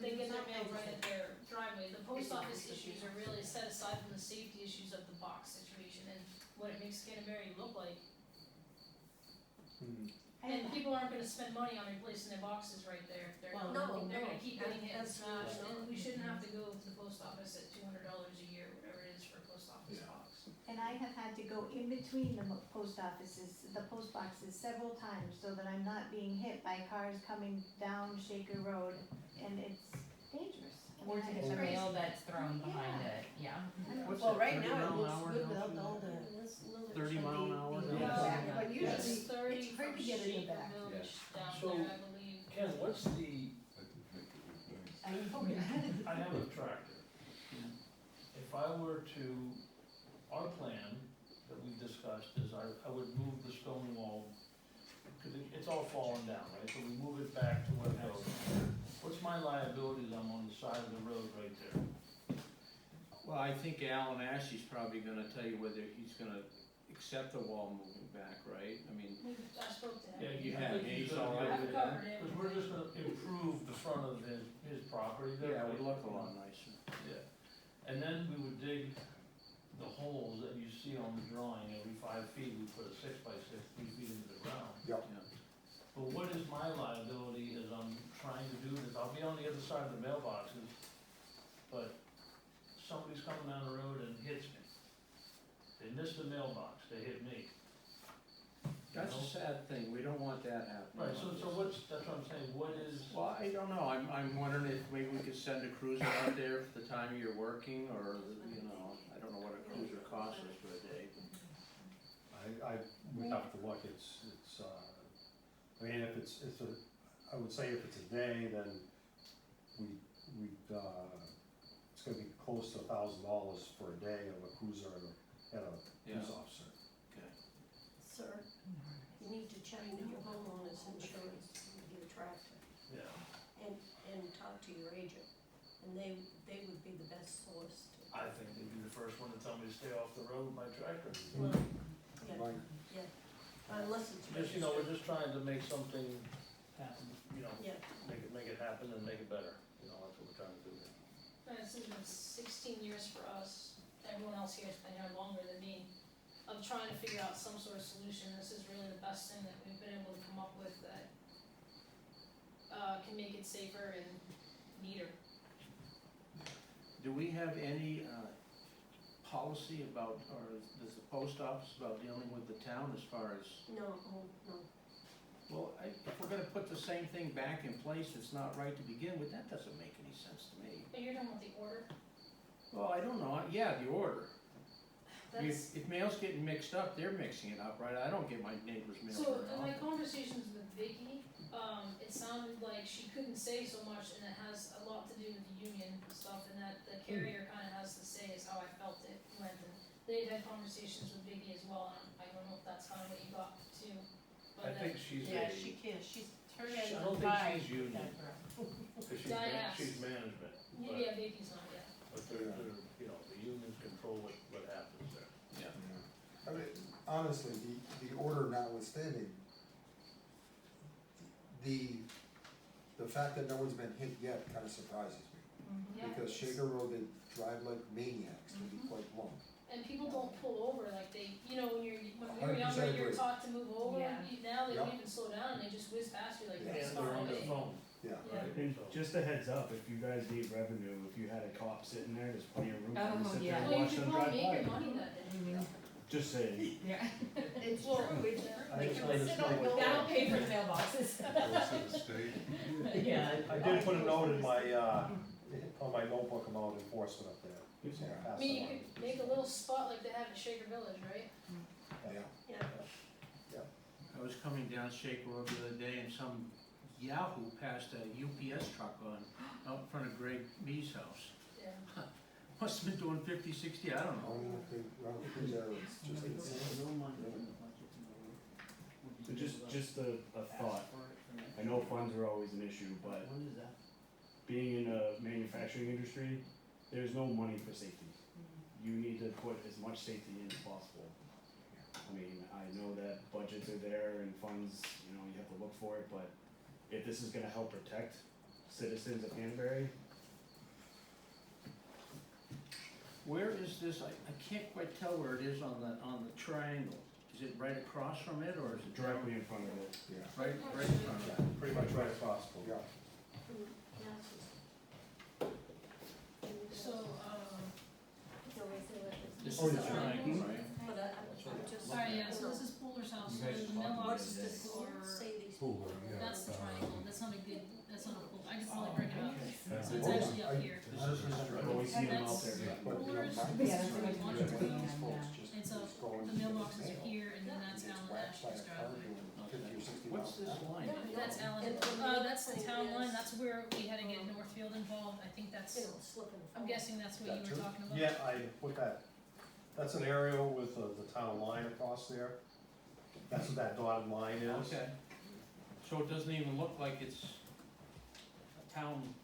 they get their mail right at their driveway. The post office issues are really set aside from the safety issues of the box situation and what it makes Canterbury look like. And people aren't gonna spend money on replacing their boxes right there. They're Well, not, no, they're no, gonna keep getting hit and absolutely smashed, not. and we shouldn't have to go to the post office at $200 a year, whatever it is for a post office Yeah. box. And I have had to go in between the post offices, the post boxes several times, so that I'm not being hit by cars coming down Shaker Road, and it's dangerous. I mean, Or to get it's the crazy. mail that's thrown behind Yeah. it, yeah. What's Well, that, right 30 now, mile it an looks hour good now? without all the, this, no, there's 30 mile an hour the- now? Yeah. but It's usually, 30 it's hard from to get in the Shaker back. Village down So- there, I believe. Ken, what's the, I mean, I have a tractor. If I were to, our plan that we discussed is I would move the stone wall, cause it's all falling down, right? So we move it back to where it goes. What's my liability that I'm on the side of the road right there? Well, I think Alan Ashley's probably gonna tell you whether he's gonna accept the wall moving back, right? I mean, I spoke to him. yeah, you I have, think he's he's gonna all be right I've with covered that? it. Cause we're just gonna improve the front of his property there. Yeah, it would look a lot nicer. Yeah, and then we would dig the holes that you see on the drawing, every 5 feet, we put a 6x6, 3 feet into the ground. Yep. Yeah. But what is my liability as I'm trying to do this, I'll be on the other side of the mailboxes, but somebody's coming down the road and hits me. They missed the mailbox, they hit me. That's a sad thing, we don't want that happening. Right, so that's what I'm saying, what is, Well, I don't know, I'm wondering if maybe we could send a cruiser out there for the time you're working, or, you know, I don't know what a cruiser costs us for a day. I would have to look, I mean, if it's a, I would say if it's a day, then it's gonna be close to $1,000 for a day of a cruiser and a Yeah. police officer. Okay. sir, you need to check with your homeowner's insurance with your tractor yeah, and talk to your agent. And they would be the best source to. I think they'd be the first one to tell me to stay off the road with my tractor. Well, yeah, Right. yeah, unless it's. Just, you know, we're just trying to make something Happen. you know, Yeah, make it happen and make it better, you know, that's what we're trying to do here. This has been 16 years for us, everyone else here has been here longer than me, of trying to figure out some sort of solution. This is really the best thing that we've been able to come up with that can make it safer and neater. Do we have any, policy about, or does the post office about dealing with the town as far as, no, oh, no, well, if we're gonna put the same thing back in place that's not right to begin with, that doesn't make any sense to me. But you're talking about the order? Well, I don't know, yeah, the order. That's, If mail's getting mixed up, they're mixing it up, right? I don't get my neighbor's mail so very in my often. conversations with Vicky, it sounded like she couldn't say so much and it has a lot to do with the union stuff and that the carrier kinda has to say is how I felt it went and they've had conversations with Vicky as well, and I don't know if that's kind of what you got too, I but think she's Yeah, a, she can't, she's, her I head's don't on think fire. she's union. Cause Yeah, I asked. she's management, yeah, Vicky's not yet. but they're, you know, the unions control what happens there. I mean, honestly, the order notwithstanding, the fact that no one's been hit yet kind of surprises me. Yeah, Because it's- Shaker Road, they drive like maniacs, to be quite blunt. And people don't pull over like they, you know, when we were 100% younger, you were agree. taught to move over, Yeah. now they don't Yep. even slow down, and they just whiz past you like Yeah. it's And far they're on their away. phone. Yeah. Yeah. And just a heads up, if you guys need revenue, if you had a cop sitting there, there's plenty of room for them to Oh, sit yeah. there and Well, you watch could them probably drive make your by. money that day. Just saying. Yeah. It's Well, true, it's, I they just can let us sit know on what- the. That'll pay for the mailboxes. Goes to the state. Yeah. I did put a note in my, on my notebook about enforcement up there. So I'll I pass mean, that you on. could make a little spot like they have at Shaker Village, right? Yeah. Yeah, I was coming down Shaker Road the other day and some yahoo passed a UPS truck on, out in front of Greg Mee's house. Yeah. Must have been doing 50, 60, I don't I know. don't think it's just insane. No money in the budget to go. So just a thought, I know funds are always an issue, but When is that? being in a manufacturing industry, there's no money for safety. You need to put as much safety in as possible. I mean, I know that budgets are there and funds, you know, you have to look for it, but if this is gonna help protect citizens of Canterbury, Where is this, I can't quite tell where it is on the triangle. Is it right across from it, or is it directly in front of it. Yeah. Right in front of it? Pretty much right across from. Yeah. So, This Oh, is the yeah. triangle, right? but I'm just. sorry, yeah, so this is Pooler's house, You so guys the talked about What's mailboxes this, are, say these. Pool, yeah. that's the triangle, that's not a good, that's not a pool, I could probably break it up, so it's Oh, actually up here. But we see them out there. That's But, you know, Coolers, my- this Yeah, is that's where we what want I'm it to doing, go, yeah. Folks just- and so just go the into mailboxes are mail. here, and then And that's it's Alan whacked by Ashton's a car driveway. doing 50 or 60 What's miles this an hour. line? That's Alan, And the that's the thing town line, is, that's where we had to get Northfield involved, I think that's, You know, slip and fall. I'm guessing that's what you That were too? talking about. Yeah, I put that, that's an aerial with the town line across there. That's what that dotted line is. Okay. So it doesn't even look like it's a town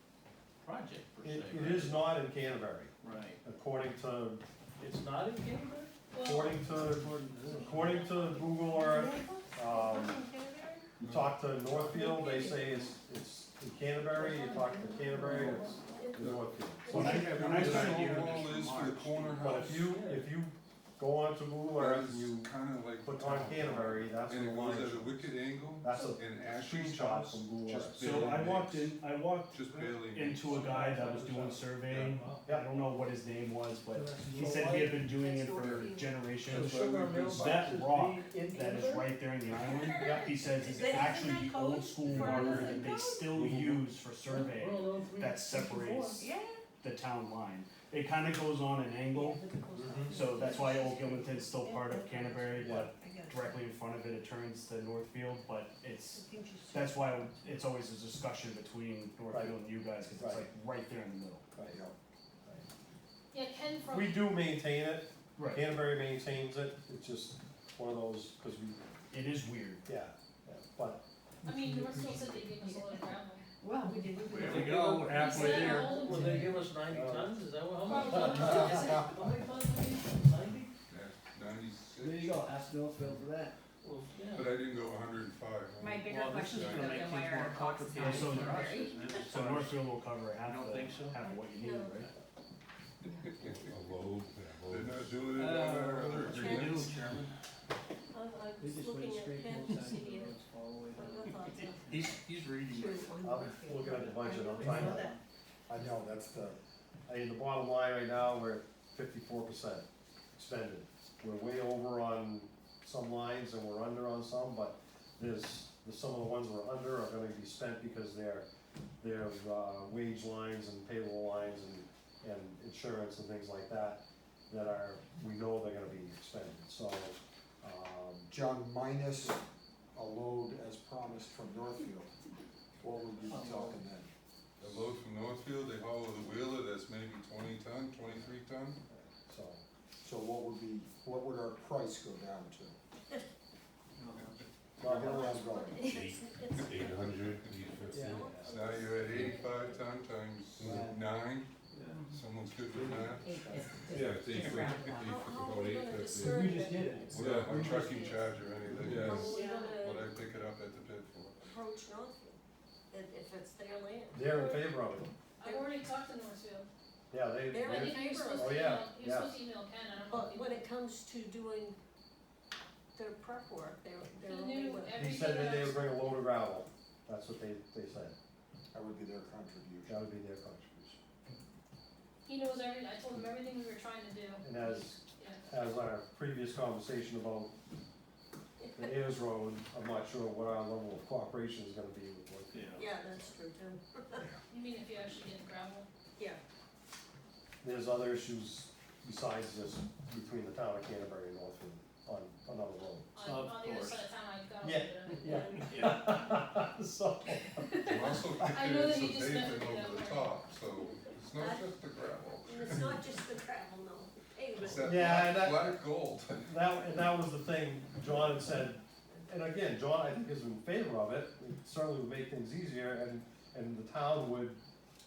project per se, It right? is not in Canterbury, Right. according to, It's not in Canterbury? according to Google Earth. You talk to Northfield, they say it's in Canterbury, you talk to Canterbury, it's in Northfield. When I The started stone here, wall is for the corner But house. if you go onto Google Earth and you It's kinda like. click on Canterbury, that's And the it line. goes at a wicked angle, That's a and Ashley's screenshot house from Google just Earth. barely so makes. I walked Just barely. into a guy that was doing surveying, Yeah. I don't know what his name was, but he said he had been doing it for generations. That's why we've been- That rock that is right there in the island, Yeah. he says is actually the old school marker that they still use for surveying that separates Yeah. the town line. It kinda goes on an angle, so that's why Old Gilmanton's still part of Canterbury, but directly in front of it, it turns to Northfield, but that's why it's always a discussion between Northfield and you guys, cause it's Right. like right there in the middle. Right, yeah. Yeah, Ken from. We do maintain it, Right. Canterbury maintains it, it's just one of those, cause we, It is weird. yeah, but I mean, Northfield said they gave us a lot of gravel. Well, we did. There we go, halfway said there. all of Will they give us 90 tons, is that what, how much? Probably. How many tons do we need? 90? Yeah, 96. There you go, ask Northfield for that. Well, yeah. But I didn't go 105. My bigger Well, this question is is gonna make then things why more are boxes complicated not So- for us, Canterbury? isn't it? So Northfield will cover half I don't think so. half of what you need, No. right? They're not doing it on our other What you agreement. do, Chairman? I They was just looking went at straight Ken both to sides see of the if, roads all the way what down. your thoughts are. He's reading. I'm looking at the budget, I'm trying to, I know, that's the, I mean, the bottom line right now, we're at 54% expended. We're way over on some lines and we're under on some, but some of the ones we're under are gonna be spent because they're wage lines and payroll lines and insurance and things like that, that are, we know they're gonna be expended, so, John, minus a load as promised from Northfield, what would you be talking then? The load from Northfield, they haul with a wheeler that's maybe 20 ton, 23 ton. So So what would our price go down to? Well, get around going. It's- 800, 850. Yeah. So now you're at 85 times Yeah. 9, someone's good with that? Yeah, it's Just 850, round up. How are we gonna 850. discern We just that did it. it's Yeah, not or what trucking it is? charge or anything, Yeah. How are we Yeah. but gonna I pick it up at the pit for. approach Northfield, if it's their land? They're in favor of it. I've already talked to Northfield. Yeah, they, They're I in think he was favor supposed of Oh, to it, yeah, email, he was yeah. supposed to email Ken, I don't know if but he when did. it comes to doing their prep work, they're He okay knew with it. everything he said that they else. would bring a load of gravel, that's what they said, That would be their contribution. that would be their contribution. He knows everything, I told him everything we were trying to do. And as our previous conversation about the Ayers Road, I'm not sure what our level of cooperation is gonna be with Lakeview. Yeah, that's true too. You mean if you actually get the gravel? Yeah, There's other issues besides this between the town of Canterbury and Northfield on another road. On the other course. side of town, I've got Yeah. it. Yeah. So, You also I know that some he just meant to pavement do that over the part. top, so it's not just the gravel. and it's not just the gravel, no, pavement. It's that Yeah, and black, that- black gold. and that was the thing, John had said, and again, John, I think is in favor of it, it certainly would make things easier, and the town would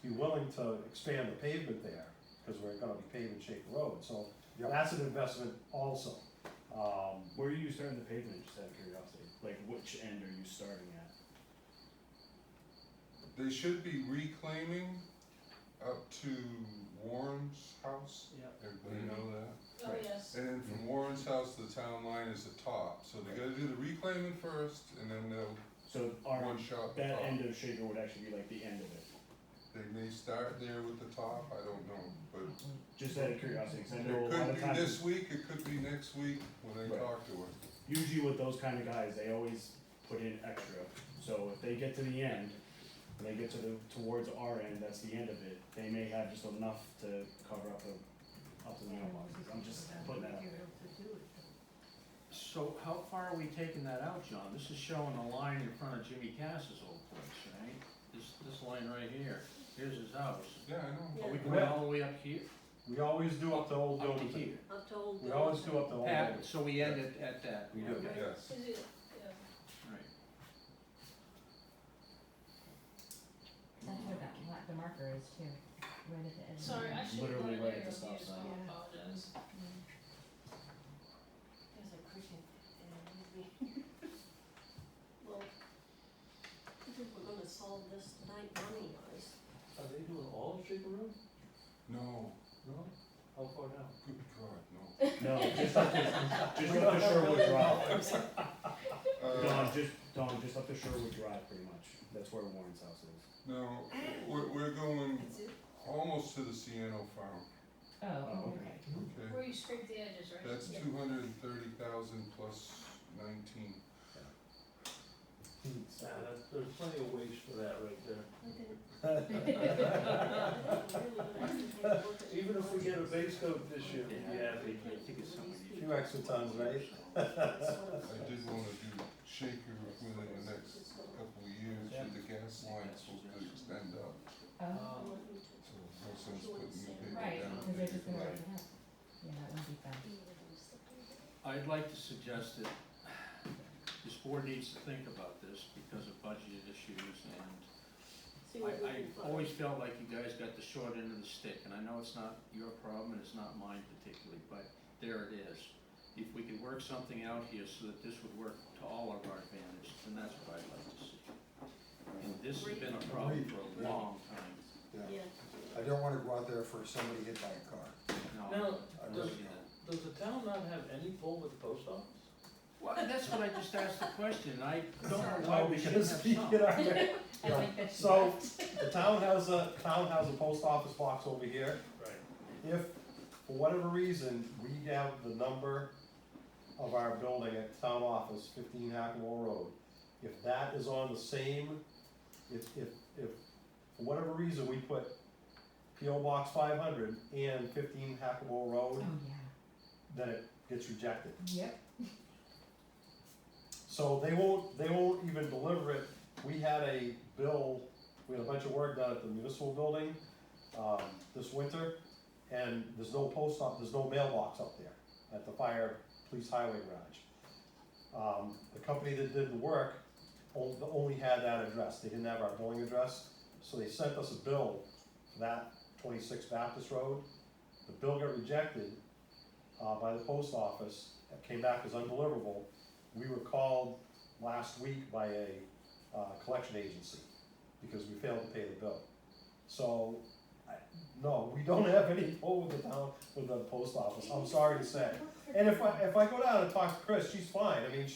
be willing to expand the pavement there, because we're gonna be paving Shaker Road, so Yep. that's an investment also. Where are you starting the pavement, just out of curiosity? Like, which end are you starting at? They should be reclaiming up to Warren's house, everybody know that? Oh, yes. And then from Warren's house to the town line is the top, so they gotta do the reclaiming first, and then they'll So our, one shot the that top. end of Shaker would actually be like the end of it. They may start there with the top, I don't know, but Just out of curiosity, cause I know a it lot could of be times, this week, it could be next week when they Right. talk to her. usually with those kind of guys, they always put in extra. So if they get to the end, when they get to towards our end, that's the end of it, they may have just enough to cover up the mailboxes. I'm just putting that out there. So how far are we taking that out, John? This is showing a line in front of Jimmy Cass's old place, right? This line right here, here's his house. Yeah, I know. Are we Yeah. going all the way up here? We always do up to Old Up to Gilman. here? Up to Old We always do Gilman. up to Old Pat, Gilman. so we end it at that. We do. Okay, Yes. Is it, yeah. right. That's where the marker is too, right at the end. Sorry, I should have Literally put it right there at the on stop mute, so sign. I Yeah. apologize. There's a cricket, Well, I think we're gonna solve this tonight money wise. Are they doing all of Shaker Road? No, No? How far down? good God, no. No, just up to Sherwood Drive. Don, just up to Sherwood Drive, pretty much. That's where Warren's house is. No, we're going almost to the Sienna farm, Oh, Oh, okay. okay? Where you scrape the edges, right? That's Yeah. 230,000 plus 19. There's plenty of waste for that right there. Even if we get a base coat this year, we'd be happy. I think it's something you Few extra tons, right? I did wanna do Shaker within the next couple of years, with the gas line supposed to extend up, Oh, so no sense putting new paper right, down. because they're just gonna Right. rip it up. Yeah, that wouldn't be fun. I'd like to suggest that this board needs to think about this because of budget issues, and See what we I can find. always felt like you guys got the short end of the stick, and I know it's not your problem and it's not mine particularly, but there it is. If we could work something out here so that this would work to all of our advantage, then that's what I'd like to see. And this has been a problem for a long time. Yeah. Yeah, I don't wanna go out there for somebody hit by a car. No, Now, I does, really don't. does the town not have any pull with the post office? well, that's what I just asked the question, and I don't know why No, we shouldn't because have we some. get our, I like that. she so, laughed. the town has a post office box over here. Right. If, for whatever reason, we have the number of our building at town office, 15 Hackamore Road, if that is on the same, if for whatever reason we put PO Box 500 and 15 Hackamore Road, Oh, yeah. then it gets rejected. Yep. So they won't even deliver it. We had a bill, we had a bunch of work done at the municipal building, this winter, and there's no post office, there's no mailbox up there at the fire police highway garage. The company that did the work only had that address, they didn't have our billing address, so they sent us a bill for that 26 Baptist Road. The bill got rejected by the post office, it came back as undeliverable. We were called last week by a collection agency because we failed to pay the bill. So, no, we don't have any pull with the town, with the post office, I'm sorry to say. And if I go down and talk to Chris, she's fine, I mean,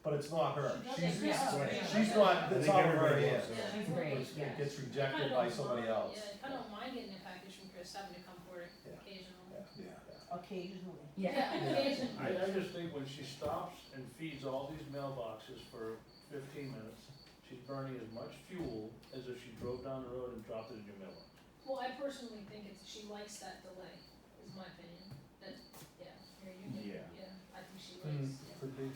but it's not her. She's not, it's out of her hands. She's great, yeah. It gets rejected by somebody else. Yeah, I don't mind getting a package from Chris, having to come for it Yeah. occasionally. Occasionally. Yeah, occasionally. I just think when she stops and feeds all these mailboxes for 15 minutes, she's burning as much fuel as if she drove down the road and dropped it in your mailbox. Well, I personally think she likes that delay, is my opinion. That, I think she likes, Could be.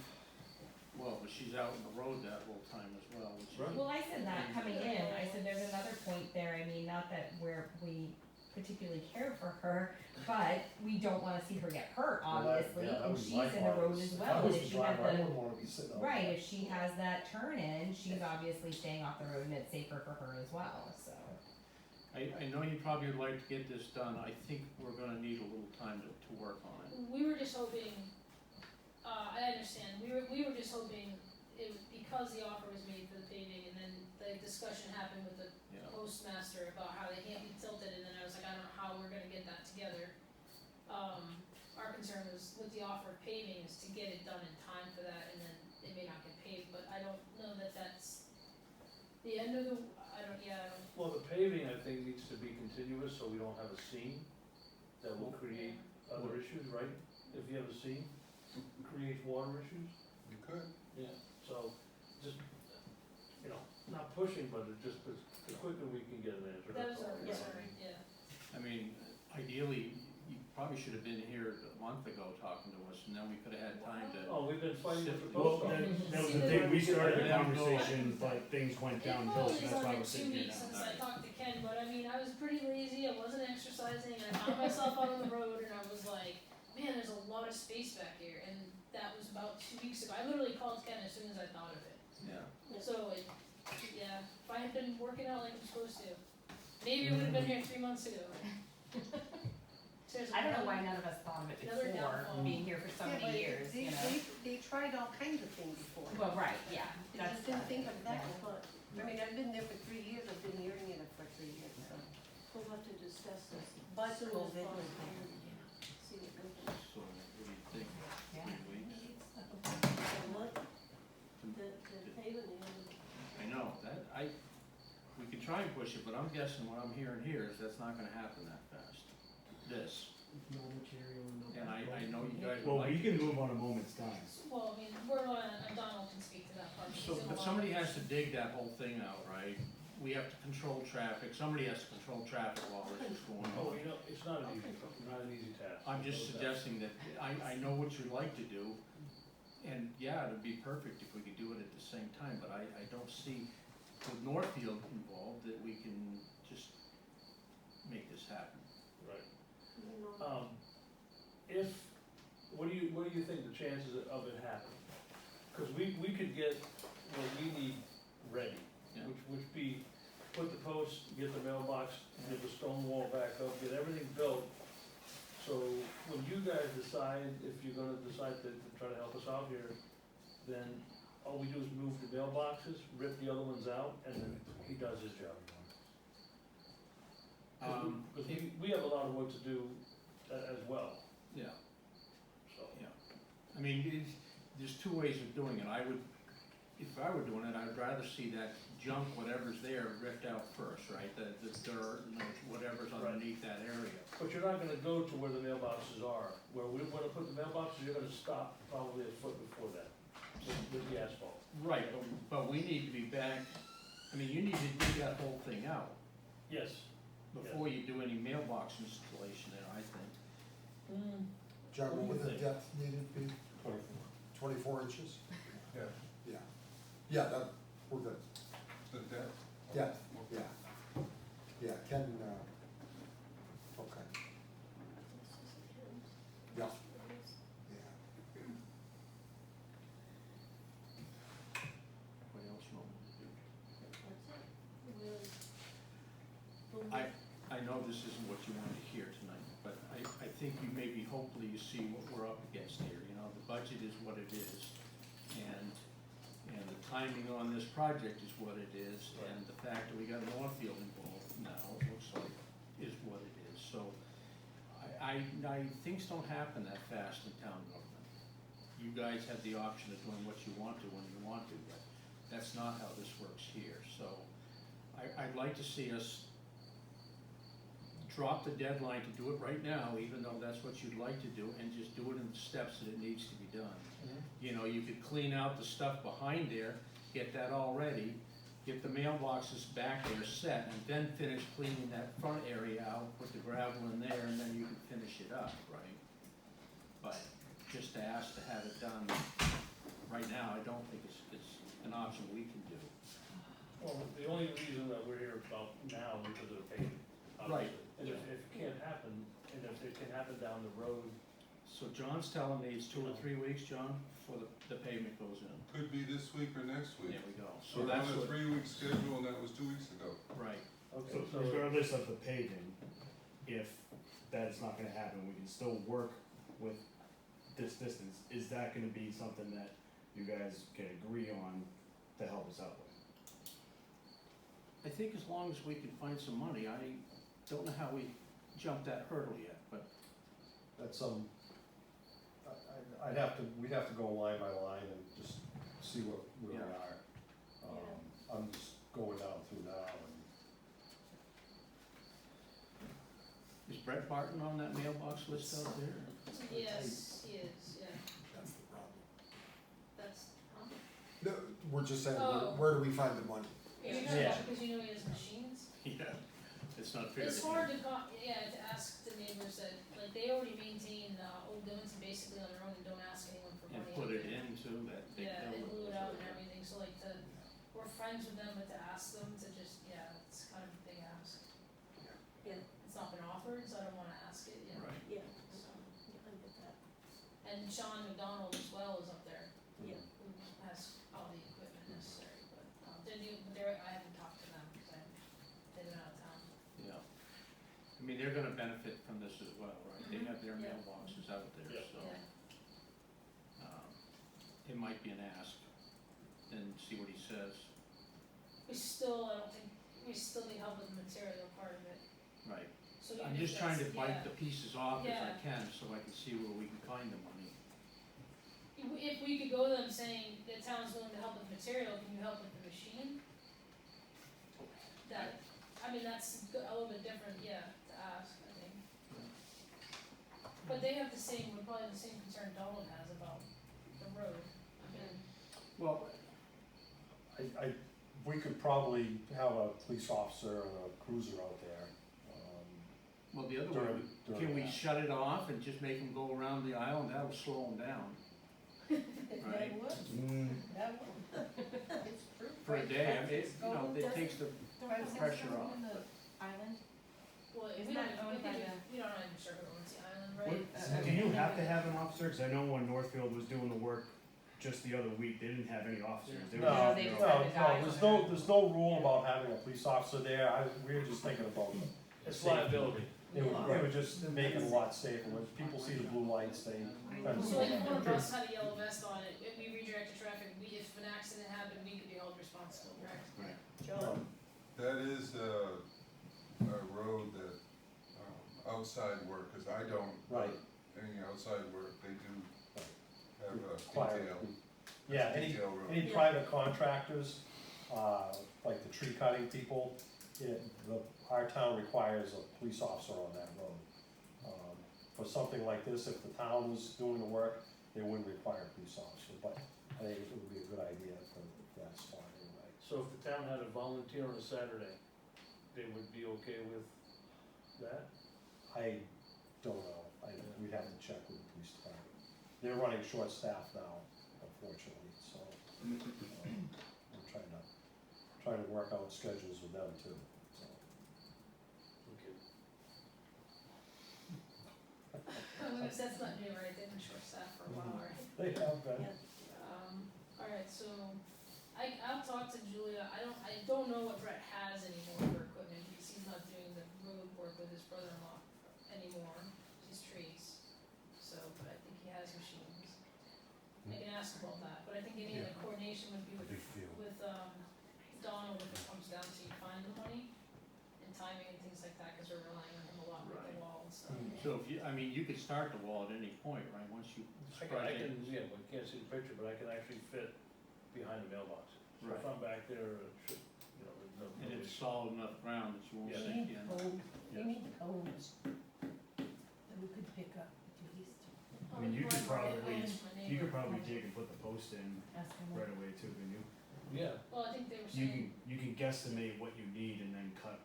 Well, but she's out on the road that whole time as well, which is. Well, I said that coming in, I said there's another point there, I mean, not that we particularly care for her, but we don't wanna see her get hurt, obviously, and she's in the road as well, and if she has I wouldn't wanna be sitting out right, there. if she has that turn in, she's obviously staying off the road and it's safer for her as well, so. I know you probably would like to get this done, I think we're gonna need a little time to work on it. We were just hoping, I understand, we were just hoping, because the offer was made for the paving, and then the discussion happened with the Yeah. postmaster about how they can't be tilted, and then I was like, I don't know how we're gonna get that together. Our concern was with the offer of paving is to get it done in time for that, and then it may not get paved, but I don't know that that's the end of the, I don't. Well, the paving, I think, needs to be continuous, so we don't have a seam that will create other issues, right? If you have a seam, it creates water issues. You could. Yeah. So, just, not pushing, but the quicker we can get an answer, That that's was all. our concern, yeah. I mean, ideally, you probably should have been here a month ago talking to us, and then we could have had time to. Oh, we've been fighting with the Well, post that, office. that was the thing, we started the Yeah. conversation, but things went downhill, so It that's why probably we're is sitting only 2 here weeks now. since I talked to Ken, but I mean, I was pretty lazy, I wasn't exercising, and I found myself out on the road, and I was like, man, there's a lot of space back here, and that was about 2 weeks ago. I literally called Ken as soon as I thought of it. Yeah. So, if I had been working out like I'm supposed to, maybe it would have been here 3 months ago. Seriously, I don't know why none of us thought of it Another before, downfall. being here for so Yeah, many but years, they, you know? they tried all kinds of things before. Well, right, yeah, They that's. just didn't think of that, yeah. but, I mean, I've been there for 3 years, I've been hearing it for 3 years, so. We'll have to discuss this But as soon as COVID was possible. there. See what we can, So, what do you think, Yeah. 3 weeks? and let the paving in. I know, we can try and push it, but I'm guessing what I'm hearing here is that's not gonna happen that fast. This, No material, no. and I know you guys would Well, like. we can move on a moment's time. Well, I mean, we're gonna, Donald can speak to that part. So, He's in but the somebody law. has to dig that whole thing out, right? We have to control traffic, somebody has to control traffic while this is going Oh, on. it's not an easy task. I'm just suggesting that, I know what you'd like to do, and yeah, it'd be perfect if we could do it at the same time, but I don't see, with Northfield involved, that we can just make this happen. Right. You know, What do you think the chances of it happening? Cause we could get what we need ready, Yeah. which be, put the posts, get the mailbox, get the stone wall back up, get everything built. So when you guys decide, if you're gonna decide to try to help us out here, then all we do is move the mailboxes, rip the other ones out, and then he does his job. Cause we have a lot of work to do as well, Yeah, so. yeah. I mean, there's 2 ways of doing it. If I were doing it, I'd rather see that junk, whatever's there, ripped out first, right? The dirt and whatever's underneath that area. But you're not gonna go to where the mailboxes are. Where we wanna put the mailboxes, you're gonna stop probably a foot before that, with the asphalt. Right, but we need to be back, I mean, you need to dig that whole thing out Yes. before you do any mailbox installation there, I think. John, what would the What do you think? depth needed to be? 24 inches? Yeah. Yeah. Yeah, we're good. The depth? Yeah, yeah. Yeah, Ken, okay. know this isn't what you wanted to hear tonight, but I think you maybe, hopefully you see what we're up against here, you know, the budget is what it is. And the timing on this project is what it is, and the fact that we got Northfield involved now, it looks like, is what it is. So, things don't happen that fast in town government. You guys have the option of doing what you want to when you want to, but that's not how this works here. So, I'd like to see us drop the deadline to do it right now, even though that's what you'd like to do, and just do it in the steps that it needs to be done. You know, you could clean out the stuff behind there, get that all ready, get the mailboxes back there set, and then finish cleaning that front area out, put the gravel in there, and then you can finish it up, right? But just to ask to have it done right now, I don't think it's an option we can do. Well, the only reason that we're here about now is because of the paving, Right. obviously. And if it can't happen, and if it can happen down the road. So John's telling me it's 2 or 3 weeks, John, before the pavement goes in. Could be this week or next week. There we go. So So we're on that's a what, 3-week schedule, and that was 2 weeks ago. right. Okay, So regardless of the paving, if that is not gonna happen, we can still work with this distance. Is that gonna be something that you guys can agree on to help us out with? I think as long as we can find some money, I don't know how we jump that hurdle yet, but That's, we'd have to go line by line and just see where we Yeah. are. I'm just going down through now and is Brett Barton on that mailbox list out there? Yes, he is, yeah, That's the problem. that's, No, we're just saying, Oh. where do we find the money? you know, Yeah. because you know he has machines. Yeah, it's not fair. It's hard to to ask the neighbors that, like, they already maintain, old buildings basically on their own and don't ask anyone for And money. put it into that big Yeah, and bill. glue it out and everything, so like we're friends with them, but to ask them to just, it's kind of a big ask. Yeah. It's not been offered, so I don't wanna ask it, Right. Yeah, So, I get that. and Sean McDonald as well is up there, Yeah. who has all the equipment necessary, but, I haven't talked to them, cause they've been out of town. Yeah. I mean, they're gonna benefit from this as well, right? They have their Yeah. mailboxes out there, Yeah. so, Yeah, it might be an ask, and see what he says. I don't think, we still need help with the material part of it, Right. so even I'm if just trying to that's- bite yeah. the pieces off if I Yeah. can, so I can see where we can find the money. If we could go to them saying the town's willing to help with material, can you help with the machine? That's a little bit different, to ask, I think. But they have probably the same concern Donald has about the road, Well, we could probably have a police officer and a cruiser out there. well, the other way, During- during can we that. shut it off and just make them go around the island? That'll slow them down. Right. That would, that would. It's true. For a day, I mean, it takes the pressure off. Island? well, Isn't we that don't, owned by we don't even sure who owns the island, right? What, do you have to have an officer? Cause I know when Northfield was doing the work just the other week, they didn't have any officers. They were No, just, they you know, just had a guy there's on there's no rule about having a police officer there, we were just thinking about It's safety. liability. It would just make it a lot safer, when people see the blue lights, they kind of So slow like if one of down. us had a yellow vest on it, if we redirected traffic, if an accident happened, we could be held responsible, correct? Right. John? That is a road that, outside work, cause I don't. Right. Any outside work, they do have a Require- detail. Yeah, Detail road. any Yeah. private contractors, like the tree cutting people, our town requires a police officer on that road. For something like this, if the town was doing the work, they wouldn't require a police officer, but I think it would be a good idea for that spot anyway. So if the town had a volunteer on a Saturday, they would be okay with that? I don't know, we'd have to check with the police department. They're running short staff now, unfortunately, so, I'm trying to work out schedules with them too, so. Okay. That's not new, right? They've been short staffed for a while, right? They have been. Alright, so I'll talk to Julia. I don't know what Brett has anymore for equipment because he's not doing the road work with his ask about that, but I think any of the coordination would be A big deal. with, Donald when it comes down to finding the money and timing and things like that, cause we're relying on him a lot with the Right. wall and stuff. So if you, I mean, you could start the wall at any point, right, once you, this I can, project, yeah, we can't see the picture, but I can actually fit behind the mailbox. So if Right. I'm back there, it should, you know, there's no. and it's solid enough ground that you won't Yeah. sink in. We need cones that we could pick up if you used to. I mean, you could probably, My you could neighbor. probably take and put the post in Ask them. right away too, can you? Yeah, Well, I think they were You saying, can, you can guesstimate what you need and then cut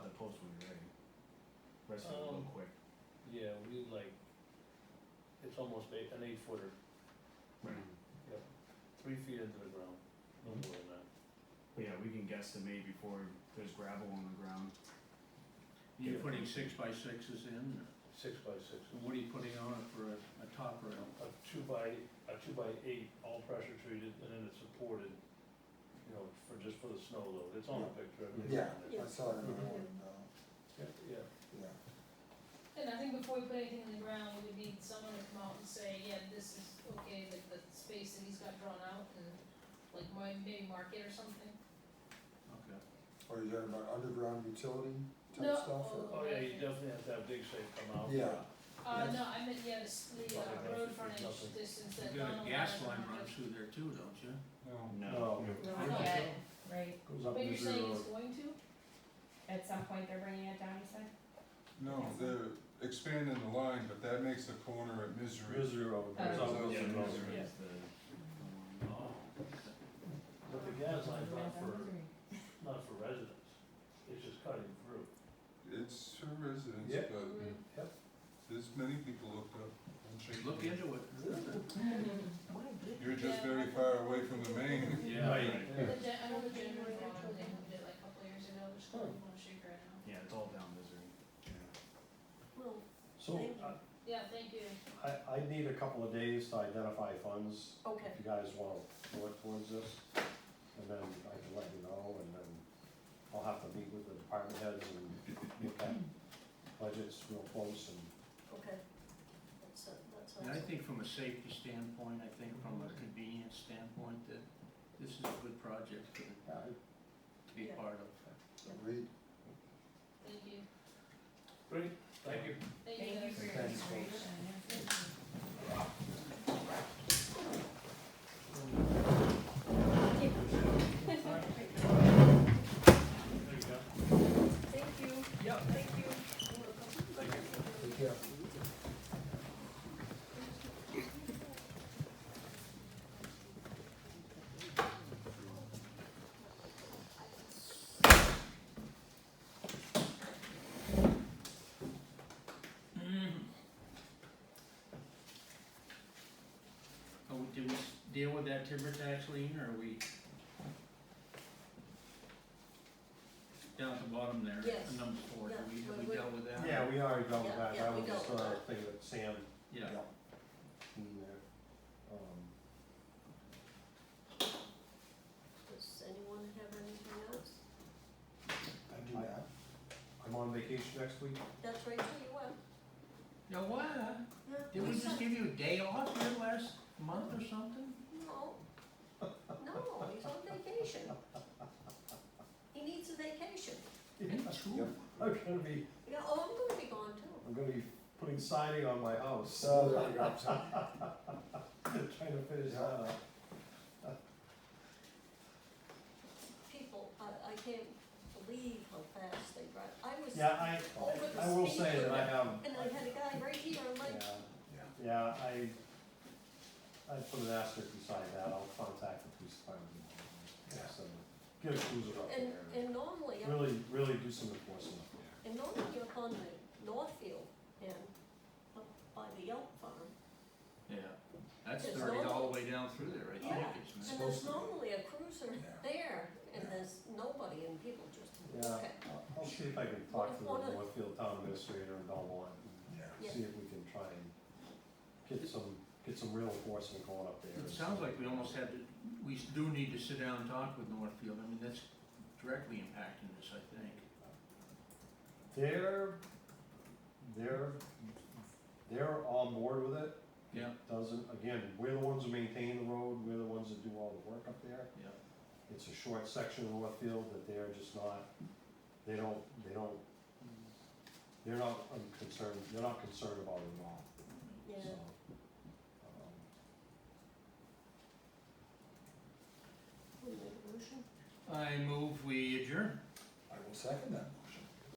the post when you're ready. Rest of it real quick. yeah, we need like, it's almost an 8-footer, Right. 3 feet into the ground, no more than that. But yeah, we can guesstimate before there's gravel on the ground. You're putting 6x6s in, or 6x6. what are you putting on it for a top rail? A 2x8, all pressure treated, and then it's supported, you know, for the snow load. It's on the picture. everything's Yeah, on there. I saw it in the one, Yeah, yeah. and I think before we put anything in the ground, we would need someone to come out and say, yeah, this is okay, like the space that he's got drawn out, and like maybe mark it or something. Okay. Or is that about underground utility No, type stuff, or? Oh, yeah, you definitely have to have dig safe come out. Yeah. Yes. No, I meant, yeah, the Public road notice, frontage nothing. distance that You got Donald a gas has line on runs it. through there too, don't you? No. Not yet, right, Goes up But you're Misery saying Road. it's going to? at some point they're bringing it down, you said? No, they're expanding the line, but that makes the corner at Misery. Misery Road, Oh. goes up Yeah, Misery Road. Misery Yeah. is the, Oh. But the gas line's Bring it down Misery. not for residents, it's just cutting through. It's for residents, Yeah. but Yep. there's many people looked up and checked. Look into it. You're just Yeah. very far away from the main. Yeah, Right. right. I know the January one, they moved it like a couple years ago, just Oh. on shake right now. yeah, it's all down Misery. Well, So, Thank you. Yeah, thank you. I need a couple of days to identify funds, okay, if you guys wanna work towards this, and then I can let you know, and then I'll have to meet with the department heads and look at budgets real close, and okay. That's, that sounds. And I think from a safety standpoint, I think from a convenience standpoint, that this is a good project for the, to be Yeah. part of. Agreed. Thank you. Great, thank you. Thank you Thank you guys. for your Thanks, information, yeah. There you go. Thank you. Yep. Thank you. Take care. Oh, did we deal with that timber tax lien, or are we down at the bottom there? Yes. Number 4, Yeah, have we- we dealt with that? yeah, we already dealt with Yeah, that, yeah, that we was dealt just with a that. thing that Sam Yeah. in there. Does anyone have anything else? I do that. I'm on vacation next week. That's right, too, you were. No, what? Yeah, Did we said- just give you a day off here last month or something? No. No, he's on vacation. He needs a vacation. Yep. I'm gonna be, Yeah, oh, I'm gonna be gone too. I'm gonna be putting siding on my house. So there you go. Trying to finish that up. People, I can't believe how fast they drive. I was Yeah, over the I will speed say that I limit, have, and I had a guy right here, I'm like, yeah, I put an asterisk beside that, I'll contact the police department. So, get a cruiser up and, there, and normally, really do some enforcement up there. and normally up on the Northfield and up by the Elk Farm. Yeah. That's It's 30 all normal. the way down through there, I think, Yeah, isn't it? and there's normally a cruiser there, and there's nobody, and people just Yeah, walk it. I'll see if I can talk to the One of- Northfield Town Administrator in Belmont, Yeah. and see if we can try and get some real enforcement going up there. It sounds like we almost had to, we do need to sit down and talk with Northfield, I mean, that's directly impacting this, I think. They're on board with it, Yeah. Doesn't, again, we're the ones who maintain the road, we're the ones that do all the work up there. Yeah. It's a short section of Northfield that they're just not, they're not concerned about it at all, Yeah. so. We make a motion? I move we adjourn. I will second that.